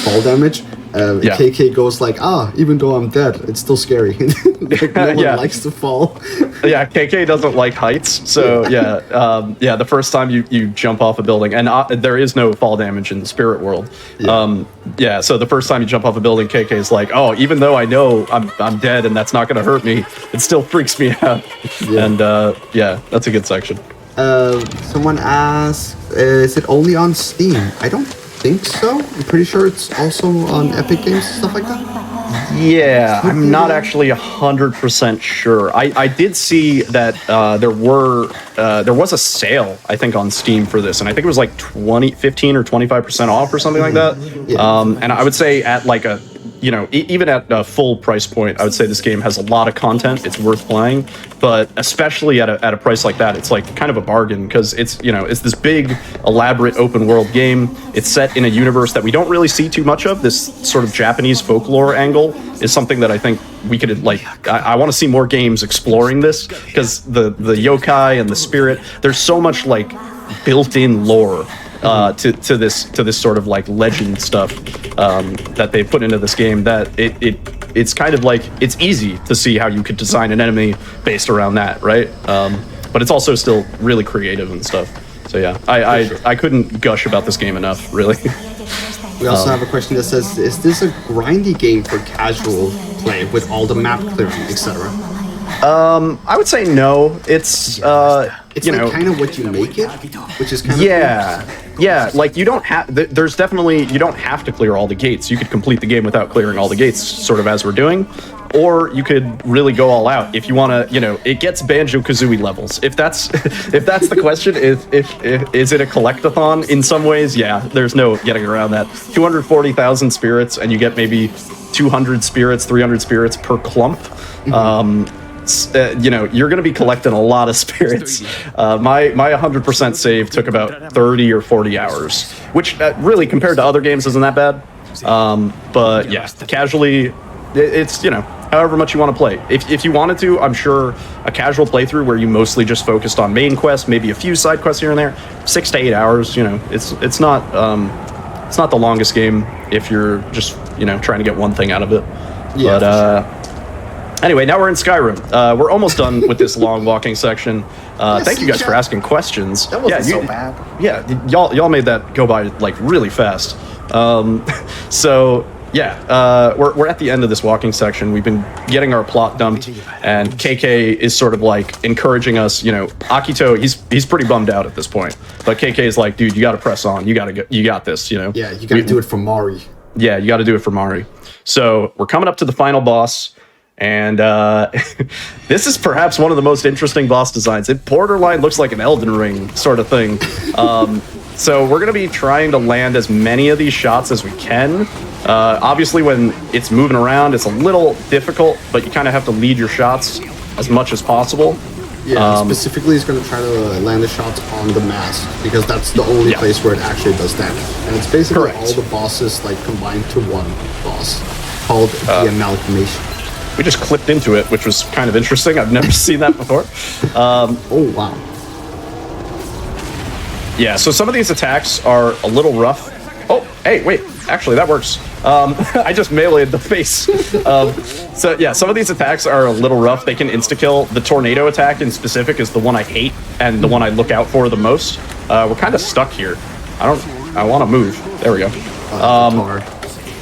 fall damage. KK goes like, even though I'm dead, it's still scary. Like, no one likes to fall.
Yeah, KK doesn't like heights, so the first time you jump off a building, and there is no fall damage in the spirit world. So the first time you jump off a building, KK is like, oh, even though I know I'm dead and that's not going to hurt me, it still freaks me out. Yeah. And that's a good section.
Someone asked, is it only on Steam? I don't think so. I'm pretty sure it's also on Epic Games and stuff like that.
Yeah, I'm not actually 100% sure. I did see that there was a sale, I think, on Steam for this, and I think it was like 15 or 25% off or something like that. Yeah. And I would say at like a, even at a full price point, I would say this game has a lot of content. It's worth playing, but especially at a price like that, it's like kind of a bargain because it's this big, elaborate open world game. It's set in a universe that we don't really see too much of. This sort of Japanese folklore angle is something that I think we could I want to see more games exploring this because the yokai and the spirit, there's so much like built-in lore to this sort of like legend stuff that they put into this game that it's kind of like it's easy to see how you could design an enemy based around that, right? But it's also still really creative and stuff. So yeah, I couldn't gush about this game enough, really.
We also have a question that says, is this a grindy game for casual play with all the map clearing, etc.?
I would say no. It's
like kind of what you make it, which is kind of
cool. Like you don't have. There's definitely you don't have to clear all the gates. You could complete the game without clearing all the gates, sort of as we're doing, or you could really go all out if you want to. It gets Banjo-Kazooie levels. If that's the question, is it a collectathon in some ways? Yeah, there's no getting around that. 240,000 spirits, and you get maybe 200 spirits, 300 spirits per clump. You're going to be collecting a lot of spirits. My 100% save took about 30 or 40 hours, which really compared to other games isn't that bad. But yeah, casually, it's however much you want to play. If you wanted to, I'm sure a casual playthrough where you mostly just focused on main quests, maybe a few side quests here and there, 6 to 8 hours. It's not the longest game if you're just trying to get one thing out of it. Yeah, but anyway, now we're in Skyrim. We're almost done with this long walking section. Thank you guys for asking questions.
That wasn't so bad.
Yeah, y'all made that go by like really fast. So yeah, we're at the end of this walking section. We've been getting our plot dumped, and KK is sort of like encouraging us. Akito, he's pretty bummed out at this point, but KK is like, dude, you got to press on. You got this.
Yeah, you got to do it for Mari.
Yeah, you got to do it for Mari. So we're coming up to the final boss. And this is perhaps one of the most interesting boss designs. It borderline looks like an Elden Ring sort of thing. So we're going to be trying to land as many of these shots as we can. Obviously, when it's moving around, it's a little difficult, but you kind of have to lead your shots as much as possible.
Yeah, specifically, he's going to try to land the shots on the mask, because that's the only place where it actually does damage. And it's basically all the bosses combined to one boss, called the Amalgamation.
We just clipped into it, which was kind of interesting. I've never seen that before.
Oh, wow.
Yeah, so some of these attacks are a little rough. Oh, hey, wait. Actually, that works. I just meleeed the face of So yeah, some of these attacks are a little rough. They can insta-kill. The tornado attack in specific is the one I hate and the one I look out for the most. We're kind of stuck here. I want to move. There we go.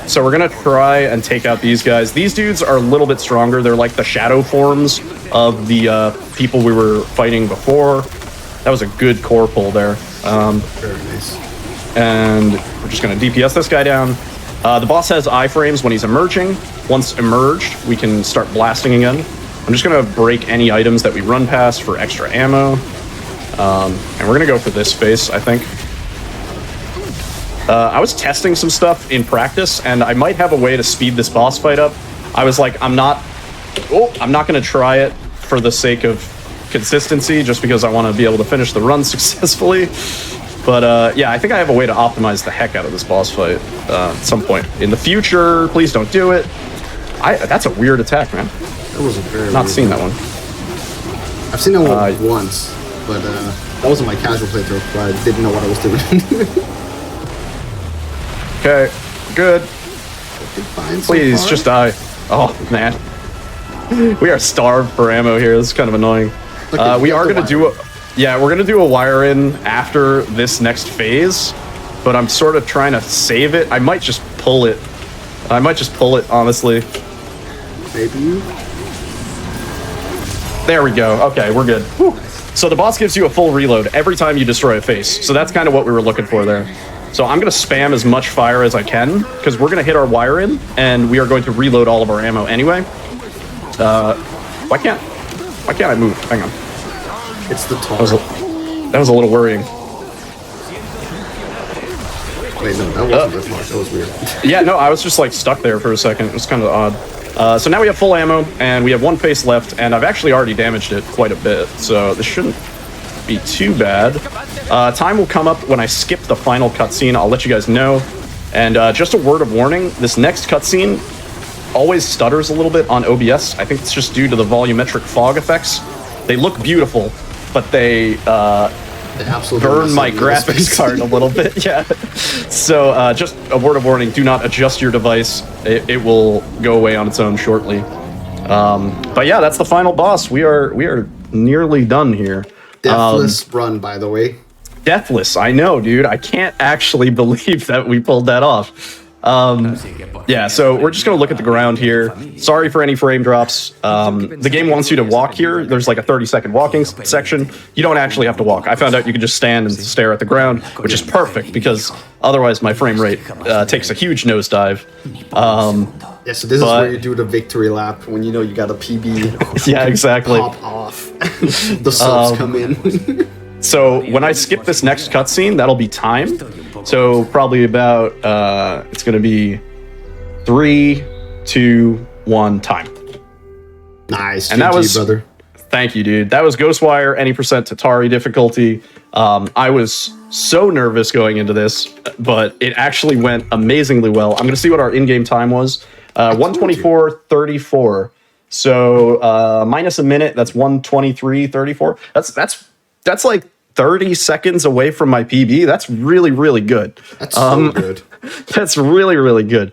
So we're going to try and take out these guys. These dudes are a little bit stronger. They're like the shadow forms of the people we were fighting before. That was a good core pull there.
Very nice.
And we're just going to DPS this guy down. The boss has iframes when he's emerging. Once emerged, we can start blasting again. I'm just going to break any items that we run past for extra ammo. And we're going to go for this face, I think. I was testing some stuff in practice, and I might have a way to speed this boss fight up. I was like, I'm not going to try it for the sake of consistency, just because I want to be able to finish the run successfully. But yeah, I think I have a way to optimize the heck out of this boss fight at some point in the future. Please don't do it. That's a weird attack, man.
That was a very
not seen that one.
I've seen that one once, but that wasn't my casual playthrough, but I didn't know what I was doing.
Okay, good. Please, just die. Oh, man. We are starved for ammo here. This is kind of annoying. We are going to do a... Yeah, we're going to do a wire in after this next phase, but I'm sort of trying to save it. I might just pull it. Honestly.
Maybe.
There we go. Okay, we're good. Whew. So the boss gives you a full reload every time you destroy a face. So that's kind of what we were looking for there. So I'm going to spam as much fire as I can, because we're going to hit our wire in, and we are going to reload all of our ammo anyway. Why can't I move? Hang on.
It's the tar.
That was a little worrying.
Wait, no, that wasn't the tar. That was weird.
Yeah, no, I was just like stuck there for a second. It was kind of odd. So now we have full ammo, and we have one face left, and I've actually already damaged it quite a bit, so this shouldn't be too bad. Time will come up when I skip the final cutscene. I'll let you guys know. And just a word of warning, this next cutscene always stutters a little bit on OBS. I think it's just due to the volumetric fog effects. They look beautiful, but they burn my graphics card a little bit. Yeah. So just a word of warning, do not adjust your device. It will go away on its own shortly. But yeah, that's the final boss. We are nearly done here.
Deathless run, by the way.
Deathless, I know, dude. I can't actually believe that we pulled that off. Yeah, so we're just going to look at the ground here. Sorry for any frame drops. The game wants you to walk here. There's like a 30-second walking section. You don't actually have to walk. I found out you can just stand and stare at the ground, which is perfect, because otherwise my frame rate takes a huge nosedive.
Yeah, so this is where you do the victory lap, when you know you got a PB.
Yeah, exactly.
Pop off. The subs come in.
So when I skip this next cutscene, that'll be timed. So probably about, it's going to be 3, 2, 1, time.
Nice.
And
GG,
that was,
brother.
Thank you, dude. That was Ghostwire, any % Tatari difficulty. I was so nervous going into this, but it actually went amazingly well. I'm going to see what our in-game time was. 124.34. So minus a minute, that's 123.34. That's like 30 seconds away from my PB. That's really, really good.
That's so good.
That's really, really good.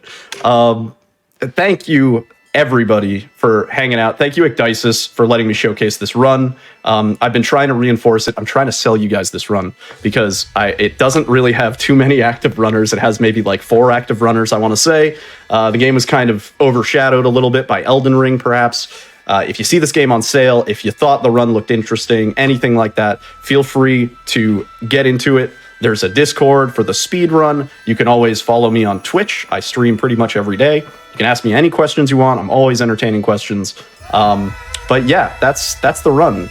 Thank you, everybody, for hanging out. Thank you, Ecdysis, for letting me showcase this run. I've been trying to reinforce it. I'm trying to sell you guys this run because it doesn't really have too many active runners. It has maybe like 4 active runners, I want to say. The game was kind of overshadowed a little bit by Elden Ring, perhaps. If you see this game on sale, if you thought the run looked interesting, anything like that, feel free to get into it. There's a Discord for the speed run. You can always follow me on Twitch. I stream pretty much every day. You can ask me any questions you want. I'm always entertaining questions. But yeah, that's the run.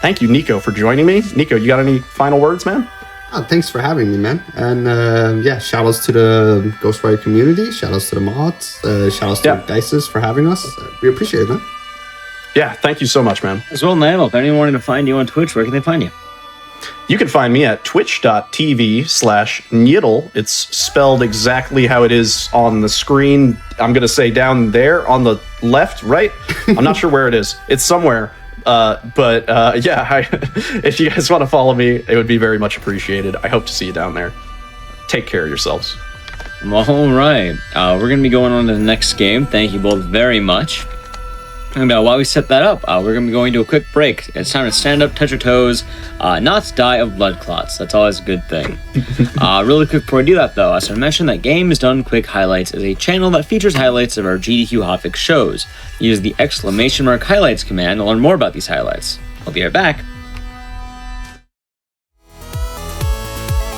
Thank you, Nico, for joining me. Nico, you got any final words, man?
Oh, thanks for having me, man. And yeah, shout outs to the Ghostwire community. Shout outs to the mods. Shout outs to Ecdysis for having us. We appreciate it, man.
Yeah, thank you so much, man.
As well, Niall, if anyone wanted to find you on Twitch, where can they find you?
You can find me at twitch.tv/Nyiddle. It's spelled exactly how it is on the screen. I'm going to say down there on the left, right? I'm not sure where it is. It's somewhere. But yeah, if you guys want to follow me, it would be very much appreciated. I hope to see you down there. Take care of yourselves.
All right. We're going to be going on to the next game. Thank you both very much. And while we set that up, we're going to be going to a quick break. It's time to stand up, touch your toes, not die of blood clots. That's always a good thing. Really quick before we do that, though, as I mentioned, that Games Done Quick Highlights is a channel that features highlights of our GDQ Hotfix shows. Use the !highlights command to learn more about these highlights. I'll be right back.